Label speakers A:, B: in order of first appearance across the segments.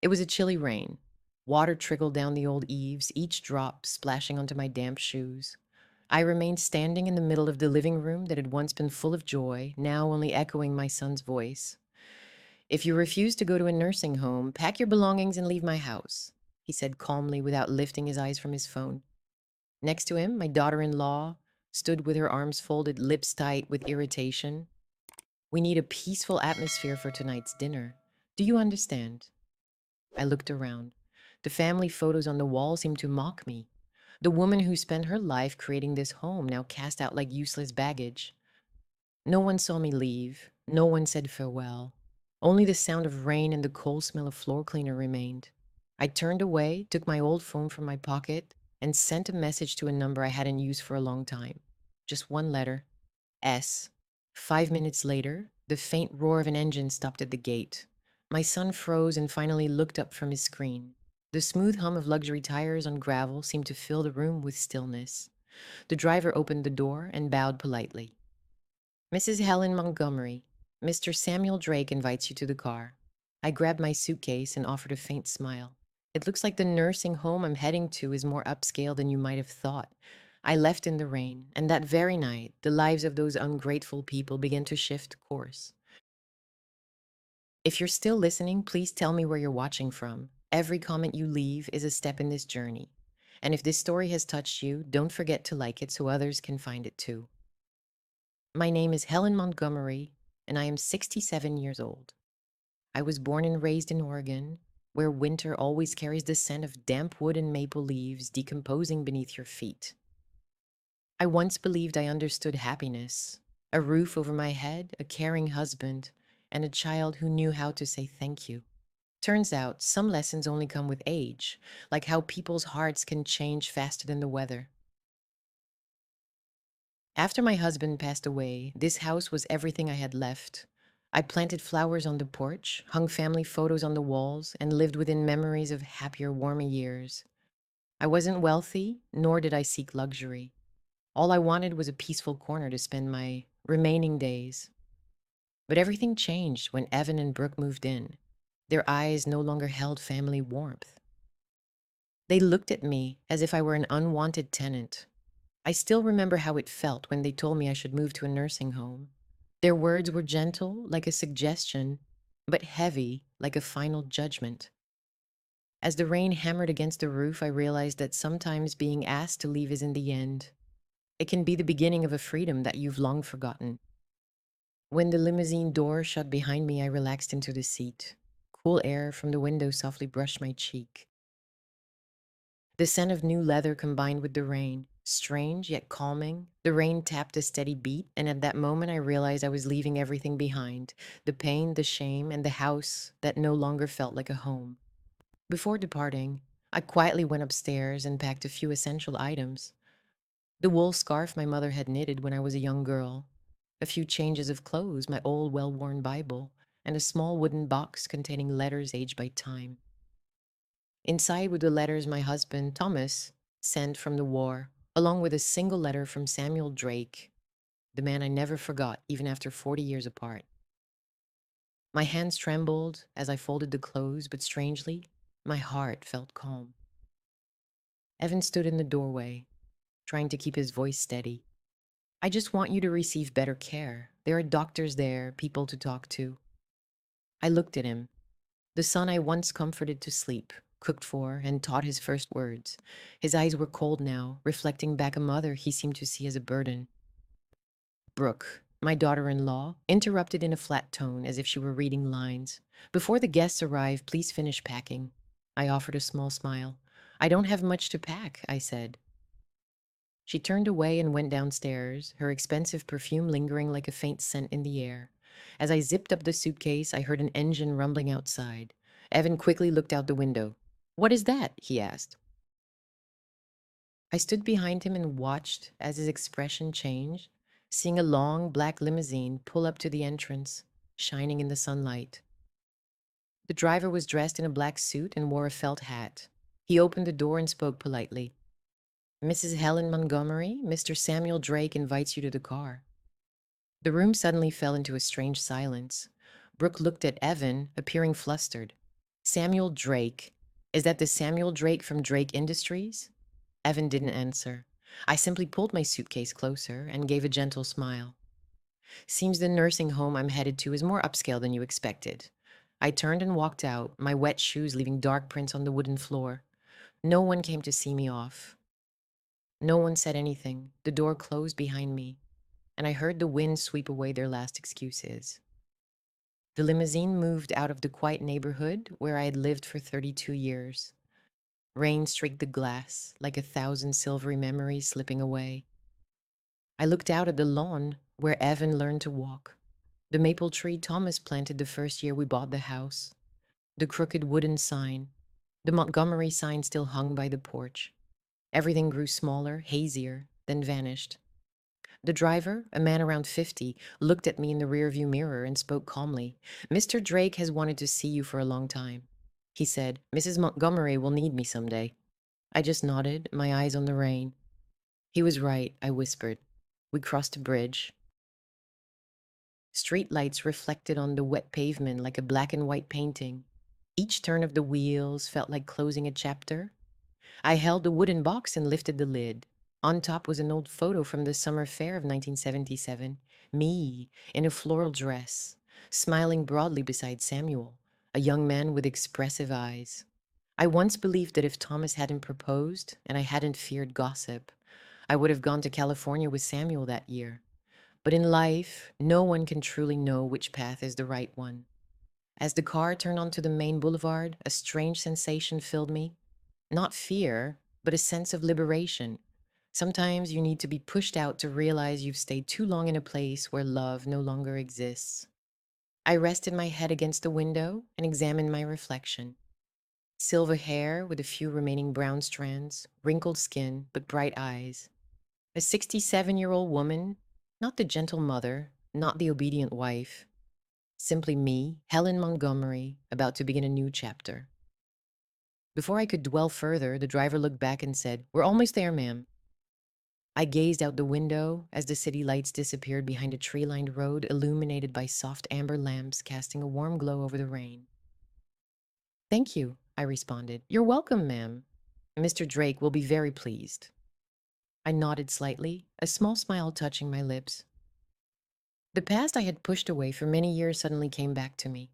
A: It was a chilly rain. Water trickled down the old eaves, each drop splashing onto my damp shoes. I remained standing in the middle of the living room that had once been full of joy, now only echoing my son's voice. "If you refuse to go to a nursing home, pack your belongings and leave my house," he said calmly without lifting his eyes from his phone. Next to him, my daughter in law stood with her arms folded, lips tight with irritation. "We need a peaceful atmosphere for tonight's dinner. Do you understand?" I looked around. The family photos on the wall seemed to mock me. The woman who spent her life creating this home now cast out like useless baggage. No one saw me leave. No one said farewell. Only the sound of rain and the cold smell of floor cleaner remained. I turned away, took my old phone from my pocket, and sent a message to a number I hadn't used for a long time. Just one letter, S. 5 minutes later, the faint roar of an engine stopped at the gate. My son froze and finally looked up from his screen. The smooth hum of luxury tires on gravel seemed to fill the room with stillness. The driver opened the door and bowed politely. "Mrs. Helen Montgomery, Mr. Samuel Drake invites you to the car." I grabbed my suitcase and offered a faint smile. "It looks like the nursing home I'm heading to is more upscale than you might have thought." I left in the rain, and that very night, the lives of those ungrateful people began to shift course. If you're still listening, please tell me where you're watching from. Every comment you leave is a step in this journey. And if this story has touched you, don't forget to like it so others can find it too. My name is Helen Montgomery, and I am 67 years old. I was born and raised in Oregon, where winter always carries the scent of damp wood and maple leaves decomposing beneath your feet. I once believed I understood happiness: a roof over my head, a caring husband, and a child who knew how to say thank you. Turns out some lessons only come with age, like how people's hearts can change faster than the weather. After my husband passed away, this house was everything I had left. I planted flowers on the porch, hung family photos on the walls, and lived within memories of happier, warmer years. I wasn't wealthy, nor did I seek luxury. All I wanted was a peaceful corner to spend my remaining days. But everything changed when Evan and Brooke moved in. Their eyes no longer held family warmth. They looked at me as if I were an unwanted tenant. I still remember how it felt when they told me I should move to a nursing home. Their words were gentle, like a suggestion, but heavy, like a final judgment. As the rain hammered against the roof, I realized that sometimes being asked to leave isn't the end. It can be the beginning of a freedom that you've long forgotten. When the limousine door shut behind me, I relaxed into the seat. Cool air from the window softly brushed my cheek. The scent of new leather combined with the rain, strange yet calming. The rain tapped a steady beat, and at that moment I realized I was leaving everything behind: the pain, the shame, and the house that no longer felt like a home. Before departing, I quietly went upstairs and packed a few essential items: the wool scarf my mother had knitted when I was a young girl, a few changes of clothes, my old well worn Bible, and a small wooden box containing letters aged by time. Inside were the letters my husband, Thomas, sent from the war, along with a single letter from Samuel Drake, the man I never forgot even after 40 years apart. My hands trembled as I folded the clothes, but strangely, my heart felt calm. Evan stood in the doorway, trying to keep his voice steady. "I just want you to receive better care. There are doctors there, people to talk to." I looked at him, the son I once comforted to sleep, cooked for, and taught his first words. His eyes were cold now, reflecting back a mother he seemed to see as a burden. Brooke, my daughter-in-law, interrupted in a flat tone as if she were reading lines. "Before the guests arrive, please finish packing." I offered a small smile. "I don't have much to pack," I said. She turned away and went downstairs, her expensive perfume lingering like a faint scent in the air. As I zipped up the suitcase, I heard an engine rumbling outside. Evan quickly looked out the window. "What is that?" he asked. I stood behind him and watched as his expression changed, seeing a long black limousine pull up to the entrance, shining in the sunlight. The driver was dressed in a black suit and wore a felt hat. He opened the door and spoke politely. "Mrs. Helen Montgomery, Mr. Samuel Drake invites you to the car." The room suddenly fell into a strange silence. Brooke looked at Evan, appearing flustered. Samuel Drake. Is that the Samuel Drake from Drake Industries? Evan didn't answer. I simply pulled my suitcase closer and gave a gentle smile. Seems the nursing home I'm headed to is more upscale than you expected. I turned and walked out, my wet shoes leaving dark prints on the wooden floor. No one came to see me off. No one said anything. The door closed behind me, and I heard the wind sweep away their last excuses. The limousine moved out of the quiet neighborhood where I had lived for 32 years. Rain streaked the glass like a thousand silvery memories slipping away. I looked out at the lawn where Evan learned to walk. The maple tree Thomas planted the first year we bought the house. The crooked wooden sign. The Montgomery sign still hung by the porch. Everything grew smaller, hazier, then vanished. The driver, a man around 50, looked at me in the rearview mirror and spoke calmly. "Mr. Drake has wanted to see you for a long time." He said, "Mrs. Montgomery will need me someday." I just nodded, my eyes on the rain. He was right, I whispered. We crossed a bridge. Street lights reflected on the wet pavement like a black and white painting. Each turn of the wheels felt like closing a chapter. I held the wooden box and lifted the lid. On top was an old photo from the summer fair of 1977. Me, in a floral dress, smiling broadly beside Samuel, a young man with expressive eyes. I once believed that if Thomas hadn't proposed and I hadn't feared gossip, I would have gone to California with Samuel that year. But in life, no one can truly know which path is the right one. As the car turned onto the main boulevard, a strange sensation filled me. Not fear, but a sense of liberation. Sometimes you need to be pushed out to realize you've stayed too long in a place where love no longer exists. I rested my head against the window and examined my reflection. Silver hair with a few remaining brown strands, wrinkled skin, but bright eyes. A 67-year-old woman, not the gentle mother, not the obedient wife. Simply me, Helen Montgomery, about to begin a new chapter. Before I could dwell further, the driver looked back and said, "We're almost there, ma'am." I gazed out the window as the city lights disappeared behind a tree-lined road illuminated by soft amber lamps casting a warm glow over the rain. "Thank you," I responded. "You're welcome, ma'am. Mr. Drake will be very pleased." I nodded slightly, a small smile touching my lips. The past I had pushed away for many years suddenly came back to me.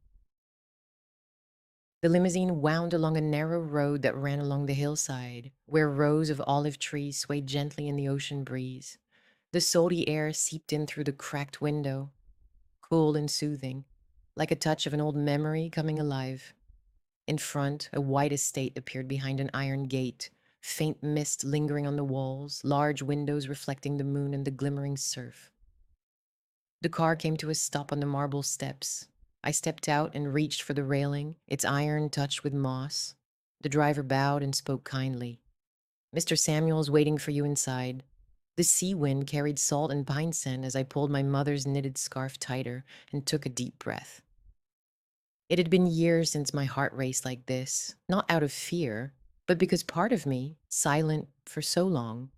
A: The limousine wound along a narrow road that ran along the hillside, where rows of olive trees swayed gently in the ocean breeze. The salty air seeped in through the cracked window, cool and soothing, like a touch of an old memory coming alive. In front, a white estate appeared behind an iron gate, faint mist lingering on the walls, large windows reflecting the moon and the glimmering surf. The car came to a stop on the marble steps. I stepped out and reached for the railing, its iron touched with moss. The driver bowed and spoke kindly. "Mr. Samuel's waiting for you inside." The sea wind carried salt and pine scent as I pulled my mother's knitted scarf tighter and took a deep breath. It had been years since my heart raced like this, not out of fear, but because part of me, silent for so long,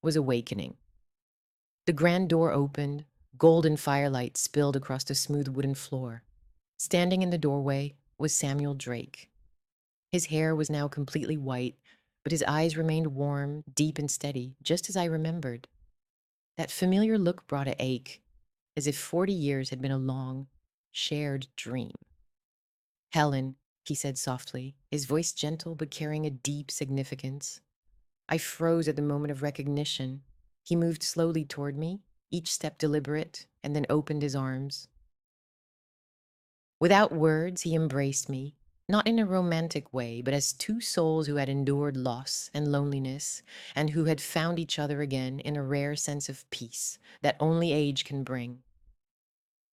A: was awakening. The grand door opened, golden firelight spilled across the smooth wooden floor. Standing in the doorway was Samuel Drake. His hair was now completely white, but his eyes remained warm, deep and steady, just as I remembered. That familiar look brought a ache, as if 40 years had been a long, shared dream. "Helen," he said softly, his voice gentle but carrying a deep significance. I froze at the moment of recognition. He moved slowly toward me, each step deliberate, and then opened his arms. Without words, he embraced me, not in a romantic way, but as two souls who had endured loss and loneliness, and who had found each other again in a rare sense of peace that only age can bring.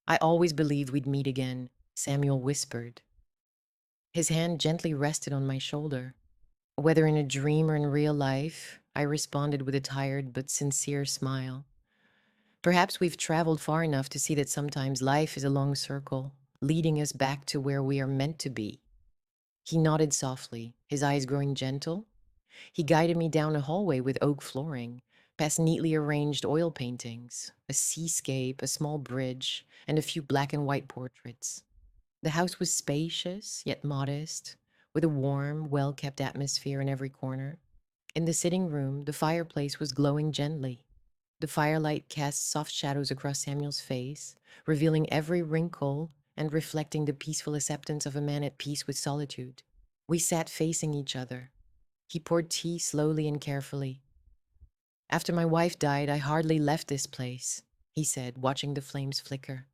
A: "I always believed we'd meet again," Samuel whispered. His hand gently rested on my shoulder. Whether in a dream or in real life, I responded with a tired but sincere smile. "Perhaps we've traveled far enough to see that sometimes life is a long circle, leading us back to where we are meant to be." He nodded softly, his eyes growing gentle. He guided me down a hallway with oak flooring, past neatly arranged oil paintings, a seascape, a small bridge, and a few black and white portraits. The house was spacious, yet modest, with a warm, well kept atmosphere in every corner. In the sitting room, the fireplace was glowing gently. The firelight cast soft shadows across Samuel's face, revealing every wrinkle and reflecting the peaceful acceptance of a man at peace with solitude. We sat facing each other. He poured tea slowly and carefully. "After my wife died, I hardly left this place," he said, watching the flames flicker.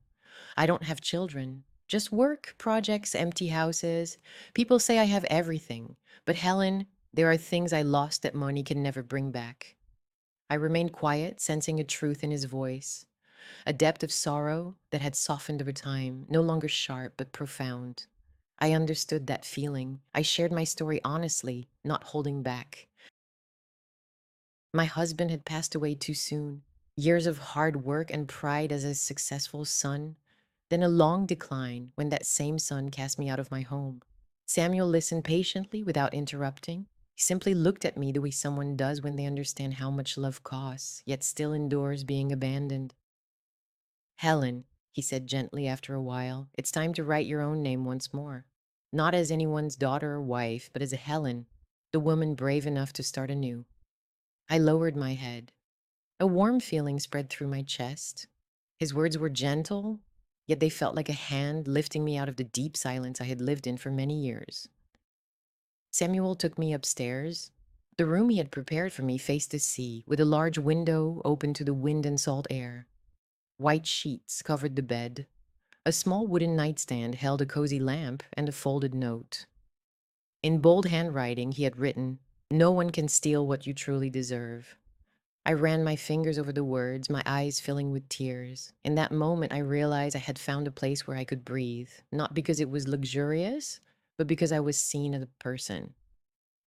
A: "I don't have children, just work, projects, empty houses. People say I have everything. But Helen, there are things I lost that money can never bring back." I remained quiet, sensing a truth in his voice, a depth of sorrow that had softened over time, no longer sharp but profound. I understood that feeling. I shared my story honestly, not holding back. My husband had passed away too soon. Years of hard work and pride as a successful son, then a long decline when that same son cast me out of my home. Samuel listened patiently without interrupting. He simply looked at me the way someone does when they understand how much love costs, yet still endures being abandoned. "Helen," he said gently after a while, "it's time to write your own name once more. Not as anyone's daughter or wife, but as a Helen, the woman brave enough to start anew." I lowered my head. A warm feeling spread through my chest. His words were gentle, yet they felt like a hand lifting me out of the deep silence I had lived in for many years. Samuel took me upstairs. The room he had prepared for me faced the sea, with a large window open to the wind and salt air. White sheets covered the bed. A small wooden nightstand held a cozy lamp and a folded note. In bold handwriting, he had written, "No one can steal what you truly deserve." I ran my fingers over the words, my eyes filling with tears. In that moment, I realized I had found a place where I could breathe, not because it was luxurious, but because I was seen as a person.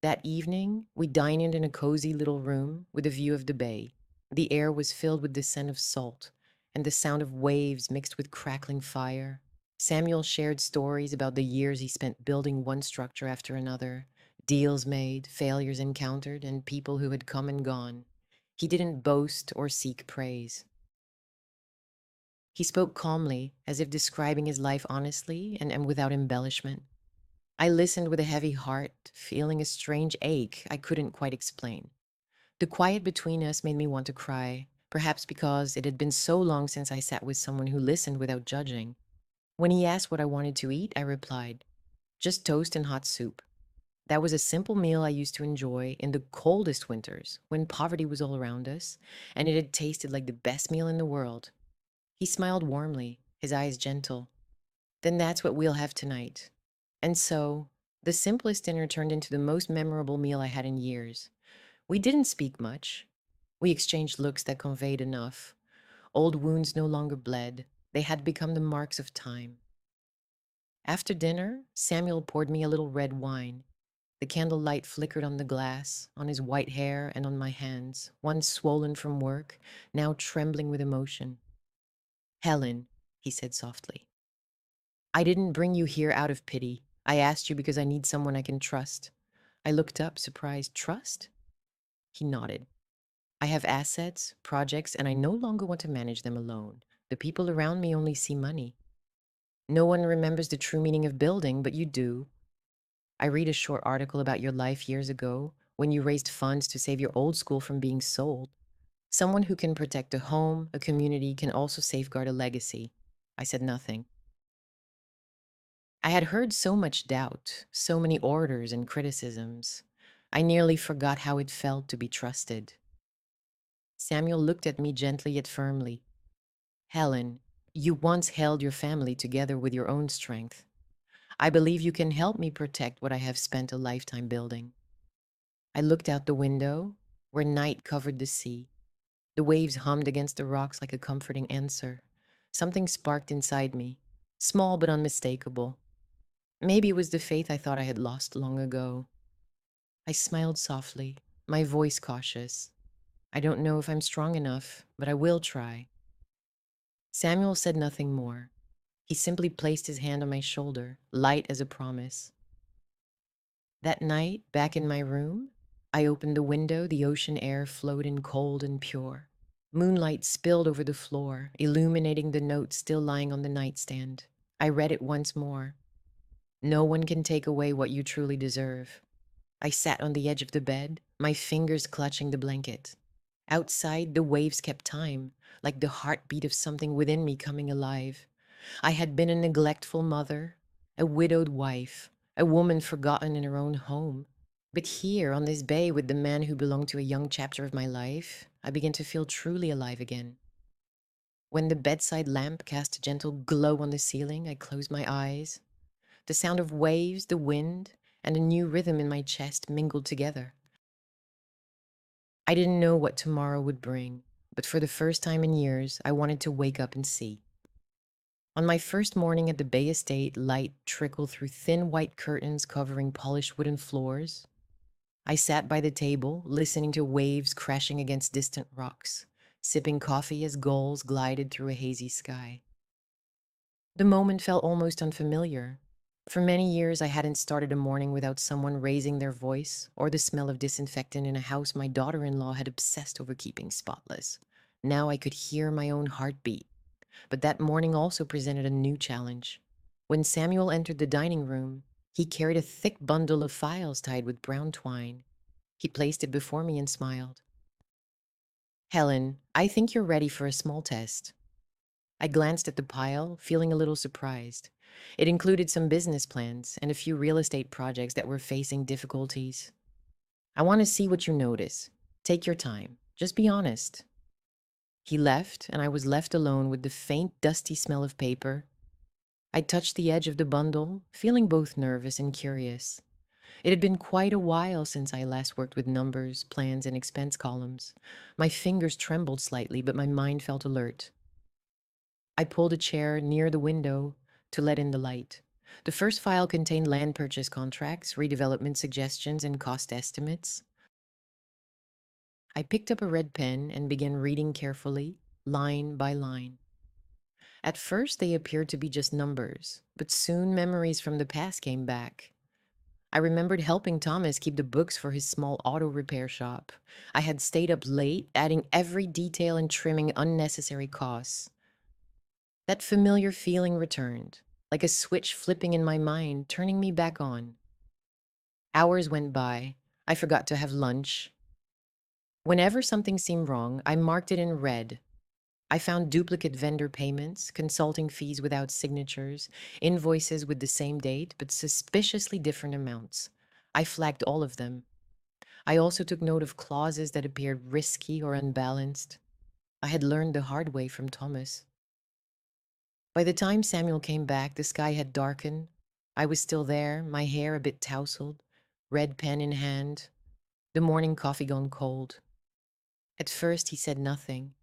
A: That evening, we dined in a cozy little room with a view of the bay. The air was filled with the scent of salt and the sound of waves mixed with crackling fire. Samuel shared stories about the years he spent building one structure after another, deals made, failures encountered, and people who had come and gone. He didn't boast or seek praise. He spoke calmly, as if describing his life honestly and without embellishment. I listened with a heavy heart, feeling a strange ache I couldn't quite explain. The quiet between us made me want to cry, perhaps because it had been so long since I sat with someone who listened without judging. When he asked what I wanted to eat, I replied, "Just toast and hot soup." That was a simple meal I used to enjoy in the coldest winters, when poverty was all around us, and it had tasted like the best meal in the world. He smiled warmly, his eyes gentle. "Then that's what we'll have tonight." And so, the simplest dinner turned into the most memorable meal I had in years. We didn't speak much. We exchanged looks that conveyed enough. Old wounds no longer bled. They had become the marks of time. After dinner, Samuel poured me a little red wine. The candlelight flickered on the glass, on his white hair, and on my hands, once swollen from work, now trembling with emotion. "Helen," he said softly, "I didn't bring you here out of pity. I asked you because I need someone I can trust." I looked up, surprised. "Trust?" He nodded. "I have assets, projects, and I no longer want to manage them alone. The people around me only see money. No one remembers the true meaning of building, but you do. I read a short article about your life years ago when you raised funds to save your old school from being sold. Someone who can protect a home, a community, can also safeguard a legacy." I said nothing. I had heard so much doubt, so many orders and criticisms. I nearly forgot how it felt to be trusted. Samuel looked at me gently yet firmly. "Helen, you once held your family together with your own strength. I believe you can help me protect what I have spent a lifetime building." I looked out the window, where night covered the sea. The waves hummed against the rocks like a comforting answer. Something sparked inside me, small but unmistakable. Maybe it was the faith I thought I had lost long ago. I smiled softly, my voice cautious. "I don't know if I'm strong enough, but I will try." Samuel said nothing more. He simply placed his hand on my shoulder, light as a promise. That night, back in my room, I opened the window. The ocean air flowed in cold and pure. Moonlight spilled over the floor, illuminating the note still lying on the nightstand. I read it once more. No one can take away what you truly deserve. I sat on the edge of the bed, my fingers clutching the blanket. Outside, the waves kept time, like the heartbeat of something within me coming alive. I had been a neglectful mother, a widowed wife, a woman forgotten in her own home. But here, on this bay with the man who belonged to a young chapter of my life, I began to feel truly alive again. When the bedside lamp cast a gentle glow on the ceiling, I closed my eyes. The sound of waves, the wind, and a new rhythm in my chest mingled together. I didn't know what tomorrow would bring, but for the first time in years, I wanted to wake up and see. On my first morning at the Bay Estate, light trickled through thin white curtains covering polished wooden floors. I sat by the table, listening to waves crashing against distant rocks, sipping coffee as gulls glided through a hazy sky. The moment felt almost unfamiliar. For many years, I hadn't started a morning without someone raising their voice or the smell of disinfectant in a house my daughter-in-law had obsessed over keeping spotless. Now I could hear my own heartbeat. But that morning also presented a new challenge. When Samuel entered the dining room, he carried a thick bundle of files tied with brown twine. He placed it before me and smiled. "Helen, I think you're ready for a small test." I glanced at the pile, feeling a little surprised. It included some business plans and a few real estate projects that were facing difficulties. "I want to see what you notice. Take your time. Just be honest." He left, and I was left alone with the faint, dusty smell of paper. I touched the edge of the bundle, feeling both nervous and curious. It had been quite a while since I last worked with numbers, plans, and expense columns. My fingers trembled slightly, but my mind felt alert. I pulled a chair near the window to let in the light. The first file contained land purchase contracts, redevelopment suggestions, and cost estimates. I picked up a red pen and began reading carefully, line by line. At first, they appeared to be just numbers, but soon memories from the past came back. I remembered helping Thomas keep the books for his small auto repair shop. I had stayed up late, adding every detail and trimming unnecessary costs. That familiar feeling returned, like a switch flipping in my mind, turning me back on. Hours went by. I forgot to have lunch. Whenever something seemed wrong, I marked it in red. I found duplicate vendor payments, consulting fees without signatures, invoices with the same date but suspiciously different amounts. I flagged all of them. I also took note of clauses that appeared risky or unbalanced. I had learned the hard way from Thomas. By the time Samuel came back, the sky had darkened. I was still there, my hair a bit tousled, red pen in hand, the morning coffee gone cold. At first, he said nothing.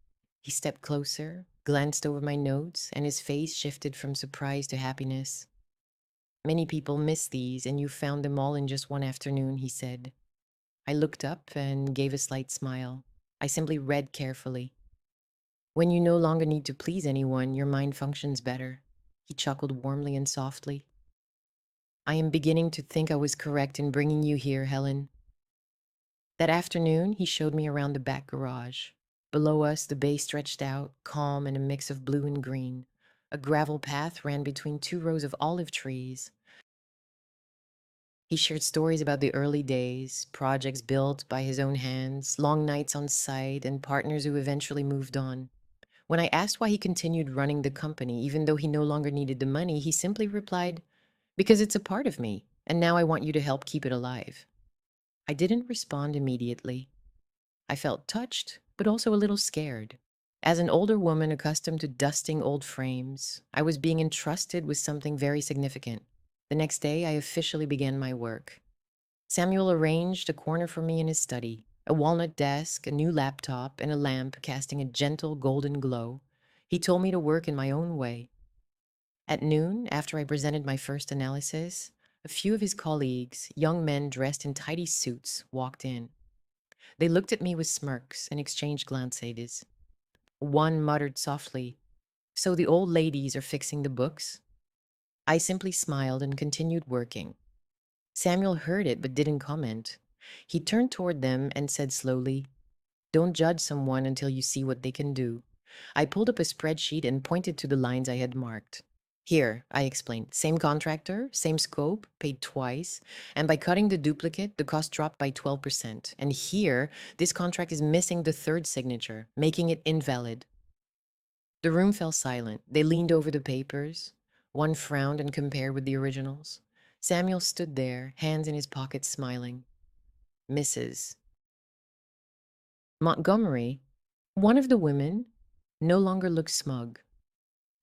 A: He stepped closer, glanced over my notes, and his face shifted from surprise to happiness. "Many people miss these, and you found them all in just one afternoon," he said. I looked up and gave a slight smile. I simply read carefully. "When you no longer need to please anyone, your mind functions better." He chuckled warmly and softly. "I am beginning to think I was correct in bringing you here, Helen." That afternoon, he showed me around the back garage. Below us, the bay stretched out, calm and a mix of blue and green. A gravel path ran between two rows of olive trees. He shared stories about the early days, projects built by his own hands, long nights on site, and partners who eventually moved on. When I asked why he continued running the company, even though he no longer needed the money, he simply replied, "Because it's a part of me, and now I want you to help keep it alive." I didn't respond immediately. I felt touched, but also a little scared. As an older woman accustomed to dusting old frames, I was being entrusted with something very significant. The next day, I officially began my work. Samuel arranged a corner for me in his study, a walnut desk, a new laptop, and a lamp casting a gentle golden glow. He told me to work in my own way. At noon, after I presented my first analysis, a few of his colleagues, young men dressed in tidy suits, walked in. They looked at me with smirks and exchanged glances. One muttered softly, "So the old ladies are fixing the books?" I simply smiled and continued working. Samuel heard it but didn't comment. He turned toward them and said slowly, "Don't judge someone until you see what they can do." I pulled up a spreadsheet and pointed to the lines I had marked. Here, I explained, same contractor, same scope, paid twice, and by cutting the duplicate, the cost dropped by 12%. And here, this contract is missing the third signature, making it invalid. The room fell silent. They leaned over the papers. One frowned and compared with the originals. Samuel stood there, hands in his pockets, smiling. Mrs. Montgomery, one of the women, no longer looked smug.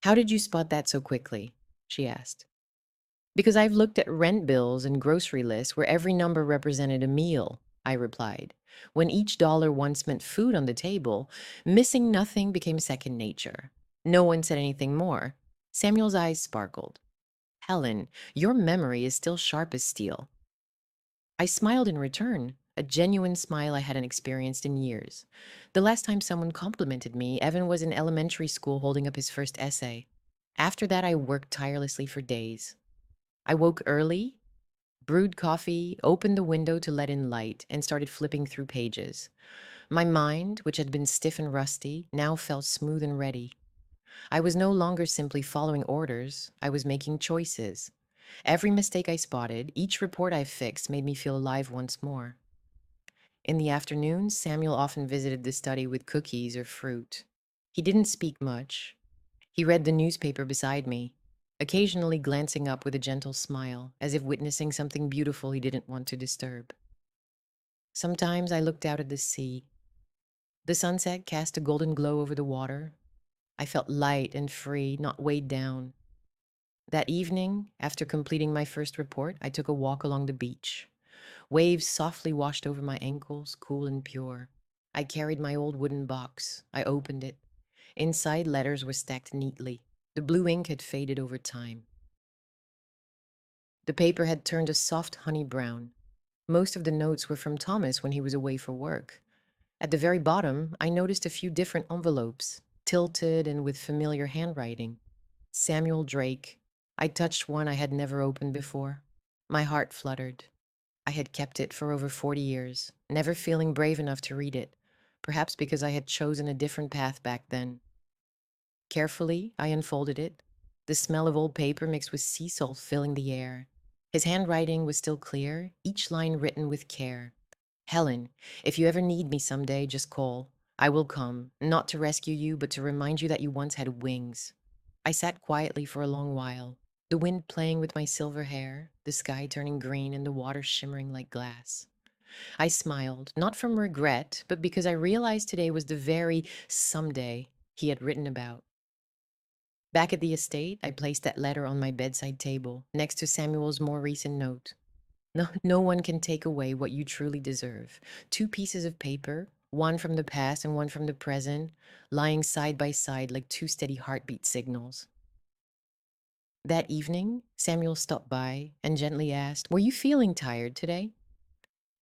A: How did you spot that so quickly? She asked. Because I've looked at rent bills and grocery lists where every number represented a meal, I replied. When each dollar once meant food on the table, missing nothing became second nature. No one said anything more. Samuel's eyes sparkled. Helen, your memory is still sharp as steel. I smiled in return, a genuine smile I hadn't experienced in years. The last time someone complimented me, Evan was in elementary school holding up his first essay. After that, I worked tirelessly for days. I woke early, brewed coffee, opened the window to let in light, and started flipping through pages. My mind, which had been stiff and rusty, now felt smooth and ready. I was no longer simply following orders, I was making choices. Every mistake I spotted, each report I fixed made me feel alive once more. In the afternoons, Samuel often visited the study with cookies or fruit. He didn't speak much. He read the newspaper beside me, occasionally glancing up with a gentle smile, as if witnessing something beautiful he didn't want to disturb. Sometimes I looked out at the sea. The sunset cast a golden glow over the water. I felt light and free, not weighed down. That evening, after completing my first report, I took a walk along the beach. Waves softly washed over my ankles, cool and pure. I carried my old wooden box. I opened it. Inside, letters were stacked neatly. The blue ink had faded over time. The paper had turned a soft honey brown. Most of the notes were from Thomas when he was away for work. At the very bottom, I noticed a few different envelopes, tilted and with familiar handwriting. Samuel Drake. I touched one I had never opened before. My heart fluttered. I had kept it for over 40 years, never feeling brave enough to read it, perhaps because I had chosen a different path back then. Carefully, I unfolded it, the smell of old paper mixed with sea salt filling the air. His handwriting was still clear, each line written with care. Helen, if you ever need me someday, just call. I will come, not to rescue you, but to remind you that you once had wings. I sat quietly for a long while, the wind playing with my silver hair, the sky turning green and the water shimmering like glass. I smiled, not from regret, but because I realized today was the very someday he had written about. Back at the estate, I placed that letter on my bedside table, next to Samuel's more recent note. No one can take away what you truly deserve. Two pieces of paper, one from the past and one from the present, lying side by side like two steady heartbeat signals. That evening, Samuel stopped by and gently asked, "Were you feeling tired today?"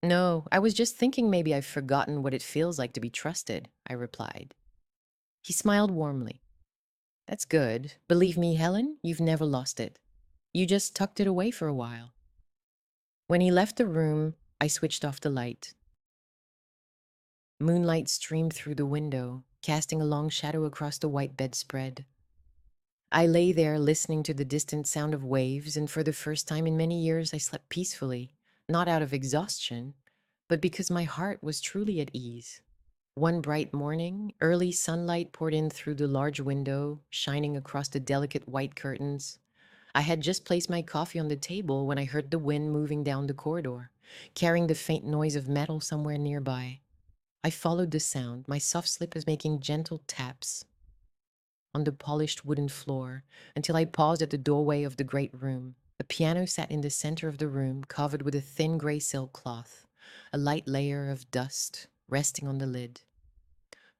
A: "No, I was just thinking maybe I've forgotten what it feels like to be trusted," I replied. He smiled warmly. "That's good. Believe me, Helen, you've never lost it. You just tucked it away for a while." When he left the room, I switched off the light. Moonlight streamed through the window, casting a long shadow across the white bedspread. I lay there listening to the distant sound of waves, and for the first time in many years, I slept peacefully, not out of exhaustion, but because my heart was truly at ease. One bright morning, early sunlight poured in through the large window, shining across the delicate white curtains. I had just placed my coffee on the table when I heard the wind moving down the corridor, carrying the faint noise of metal somewhere nearby. I followed the sound, my soft slippers making gentle taps on the polished wooden floor until I paused at the doorway of the great room. A piano sat in the center of the room, covered with a thin gray silk cloth, a light layer of dust resting on the lid.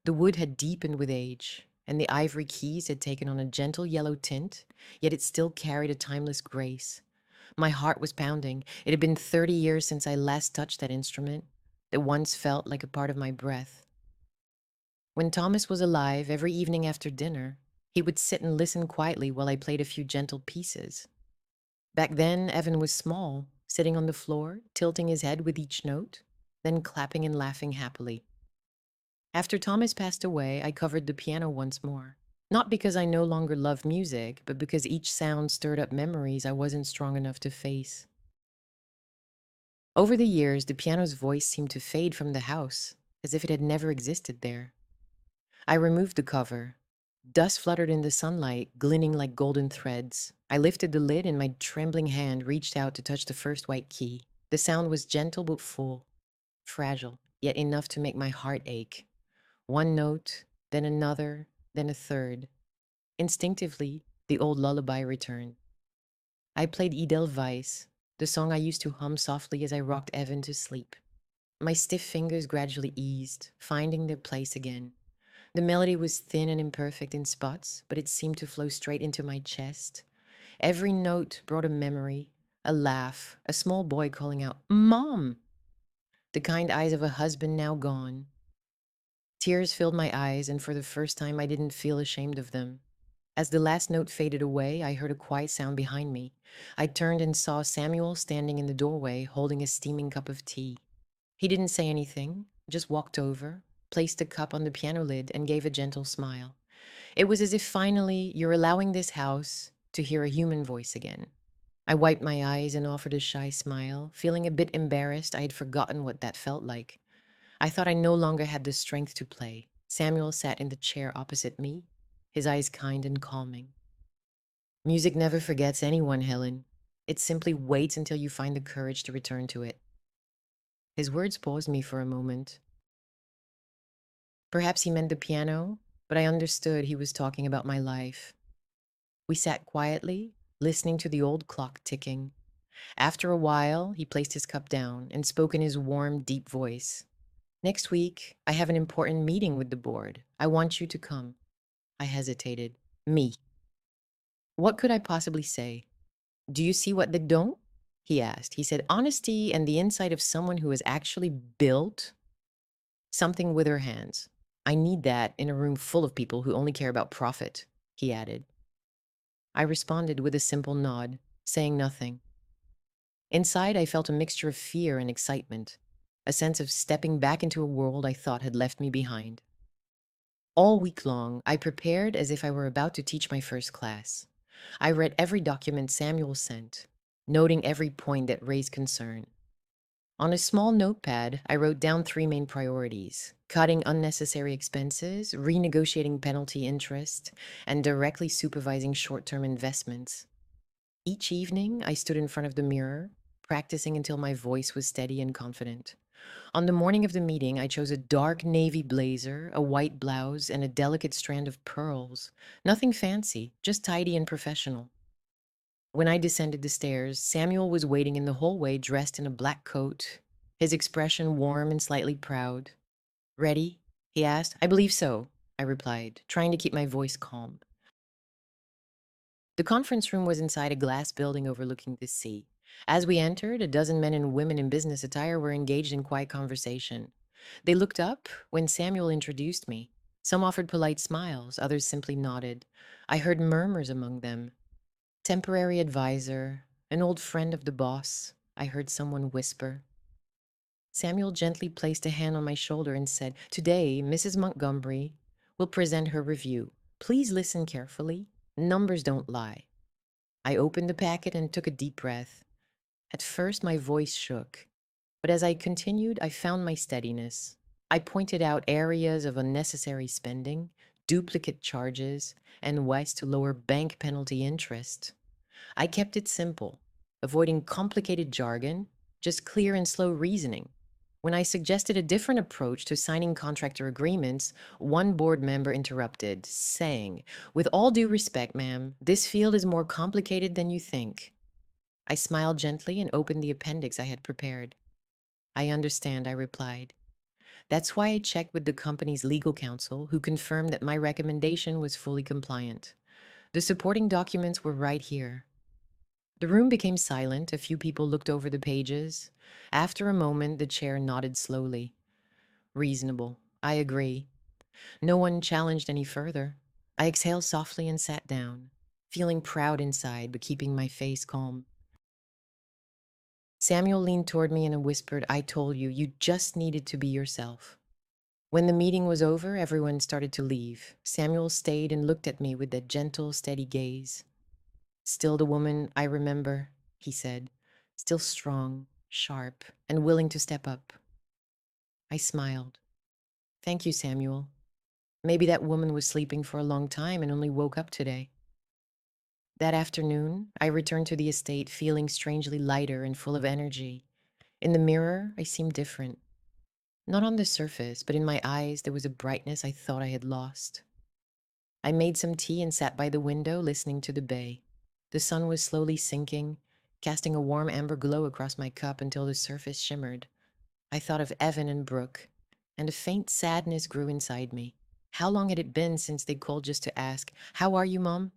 A: The wood had deepened with age, and the ivory keys had taken on a gentle yellow tint, yet it still carried a timeless grace. My heart was pounding. It had been 30 years since I last touched that instrument that once felt like a part of my breath. When Thomas was alive, every evening after dinner, he would sit and listen quietly while I played a few gentle pieces. Back then, Evan was small, sitting on the floor, tilting his head with each note, then clapping and laughing happily. After Thomas passed away, I covered the piano once more. Not because I no longer love music, but because each sound stirred up memories I wasn't strong enough to face. Over the years, the piano's voice seemed to fade from the house, as if it had never existed there. I removed the cover. Dust fluttered in the sunlight, glinting like golden threads. I lifted the lid and my trembling hand reached out to touch the first white key. The sound was gentle but full, fragile, yet enough to make my heart ache. One note, then another, then a third. Instinctively, the old lullaby returned. I played Edelweiss, the song I used to hum softly as I rocked Evan to sleep. My stiff fingers gradually eased, finding their place again. The melody was thin and imperfect in spots, but it seemed to flow straight into my chest. Every note brought a memory, a laugh, a small boy calling out, "Mom!" The kind eyes of a husband now gone. Tears filled my eyes, and for the first time I didn't feel ashamed of them. As the last note faded away, I heard a quiet sound behind me. I turned and saw Samuel standing in the doorway holding a steaming cup of tea. He didn't say anything, just walked over, placed the cup on the piano lid, and gave a gentle smile. It was as if finally you're allowing this house to hear a human voice again. I wiped my eyes and offered a shy smile, feeling a bit embarrassed. I had forgotten what that felt like. I thought I no longer had the strength to play. Samuel sat in the chair opposite me, his eyes kind and calming. Music never forgets anyone, Helen. It simply waits until you find the courage to return to it. His words paused me for a moment. Perhaps he meant the piano, but I understood he was talking about my life. We sat quietly, listening to the old clock ticking. After a while, he placed his cup down and spoke in his warm, deep voice. "Next week, I have an important meeting with the board. I want you to come." I hesitated. Me. What could I possibly say? "Do you see what they don't?" he asked. He said, "Honesty and the insight of someone who has actually built something with her hands. I need that in a room full of people who only care about profit," he added. I responded with a simple nod, saying nothing. Inside, I felt a mixture of fear and excitement, a sense of stepping back into a world I thought had left me behind. All week long, I prepared as if I were about to teach my first class. I read every document Samuel sent, noting every point that raised concern. On a small notepad, I wrote down three main priorities: cutting unnecessary expenses, renegotiating penalty interest, and directly supervising short term investments. Each evening, I stood in front of the mirror, practicing until my voice was steady and confident. On the morning of the meeting, I chose a dark navy blazer, a white blouse, and a delicate strand of pearls. Nothing fancy, just tidy and professional. When I descended the stairs, Samuel was waiting in the hallway dressed in a black coat, his expression warm and slightly proud. "Ready?" he asked. "I believe so," I replied, trying to keep my voice calm. The conference room was inside a glass building overlooking the sea. As we entered, a dozen men and women in business attire were engaged in quiet conversation. They looked up when Samuel introduced me. Some offered polite smiles, others simply nodded. I heard murmurs among them. "Temporary advisor, an old friend of the boss," I heard someone whisper. Samuel gently placed a hand on my shoulder and said, "Today, Mrs. Montgomery will present her review. Please listen carefully. Numbers don't lie." I opened the packet and took a deep breath. At first, my voice shook, but as I continued, I found my steadiness. I pointed out areas of unnecessary spending, duplicate charges, and ways to lower bank penalty interest. I kept it simple, avoiding complicated jargon, just clear and slow reasoning. When I suggested a different approach to signing contractor agreements, one board member interrupted, saying, "With all due respect, ma'am, this field is more complicated than you think." I smiled gently and opened the appendix I had prepared. "I understand," I replied. "That's why I checked with the company's legal counsel, who confirmed that my recommendation was fully compliant. The supporting documents were right here." The room became silent. A few people looked over the pages. After a moment, the chair nodded slowly. "Reasonable. I agree." No one challenged any further. I exhaled softly and sat down, feeling proud inside, but keeping my face calm. Samuel leaned toward me and whispered, "I told you, you just needed to be yourself." When the meeting was over, everyone started to leave. Samuel stayed and looked at me with that gentle, steady gaze. "Still the woman I remember," he said. "Still strong, sharp, and willing to step up." I smiled. "Thank you, Samuel. Maybe that woman was sleeping for a long time and only woke up today." That afternoon, I returned to the estate feeling strangely lighter and full of energy. In the mirror, I seemed different. Not on the surface, but in my eyes, there was a brightness I thought I had lost. I made some tea and sat by the window, listening to the bay. The sun was slowly sinking, casting a warm amber glow across my cup until the surface shimmered. I thought of Evan and Brooke, and a faint sadness grew inside me. How long had it been since they called just to ask, "How are you, Mom?"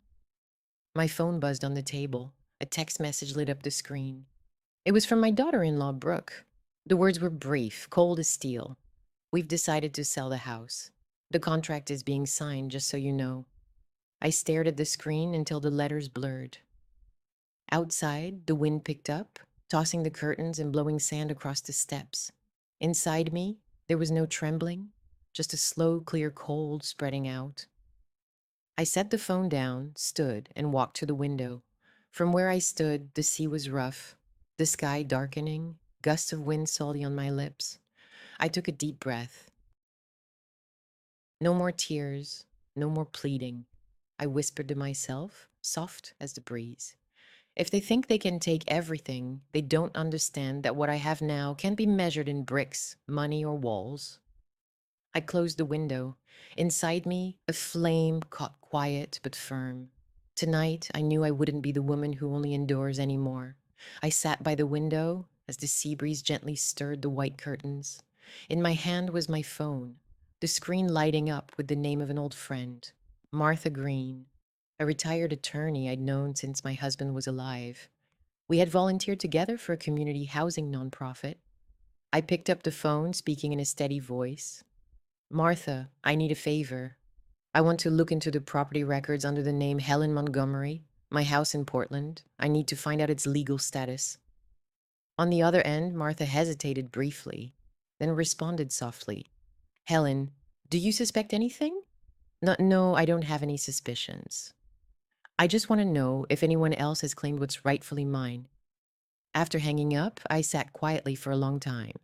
A: My phone buzzed on the table. A text message lit up the screen. It was from my daughter-in-law, Brooke. The words were brief, cold as steel. "We've decided to sell the house. The contract is being signed, just so you know." I stared at the screen until the letters blurred. Outside, the wind picked up, tossing the curtains and blowing sand across the steps. Inside me, there was no trembling, just a slow, clear cold spreading out. I set the phone down, stood, and walked to the window. From where I stood, the sea was rough, the sky darkening, gusts of wind salty on my lips. I took a deep breath. No more tears, no more pleading. I whispered to myself, soft as the breeze. If they think they can take everything, they don't understand that what I have now can't be measured in bricks, money, or walls. I closed the window. Inside me, a flame caught quiet but firm. Tonight, I knew I wouldn't be the woman who only endures anymore. I sat by the window as the sea breeze gently stirred the white curtains. In my hand was my phone, the screen lighting up with the name of an old friend, Martha Green, a retired attorney I'd known since my husband was alive. We had volunteered together for a community housing nonprofit. I picked up the phone, speaking in a steady voice. "Martha, I need a favor. I want to look into the property records under the name Helen Montgomery, my house in Portland. I need to find out its legal status." On the other end, Martha hesitated briefly, then responded softly. "Helen, do you suspect anything?" "No, no, I don't have any suspicions. I just want to know if anyone else has claimed what's rightfully mine." After hanging up, I sat quietly for a long time.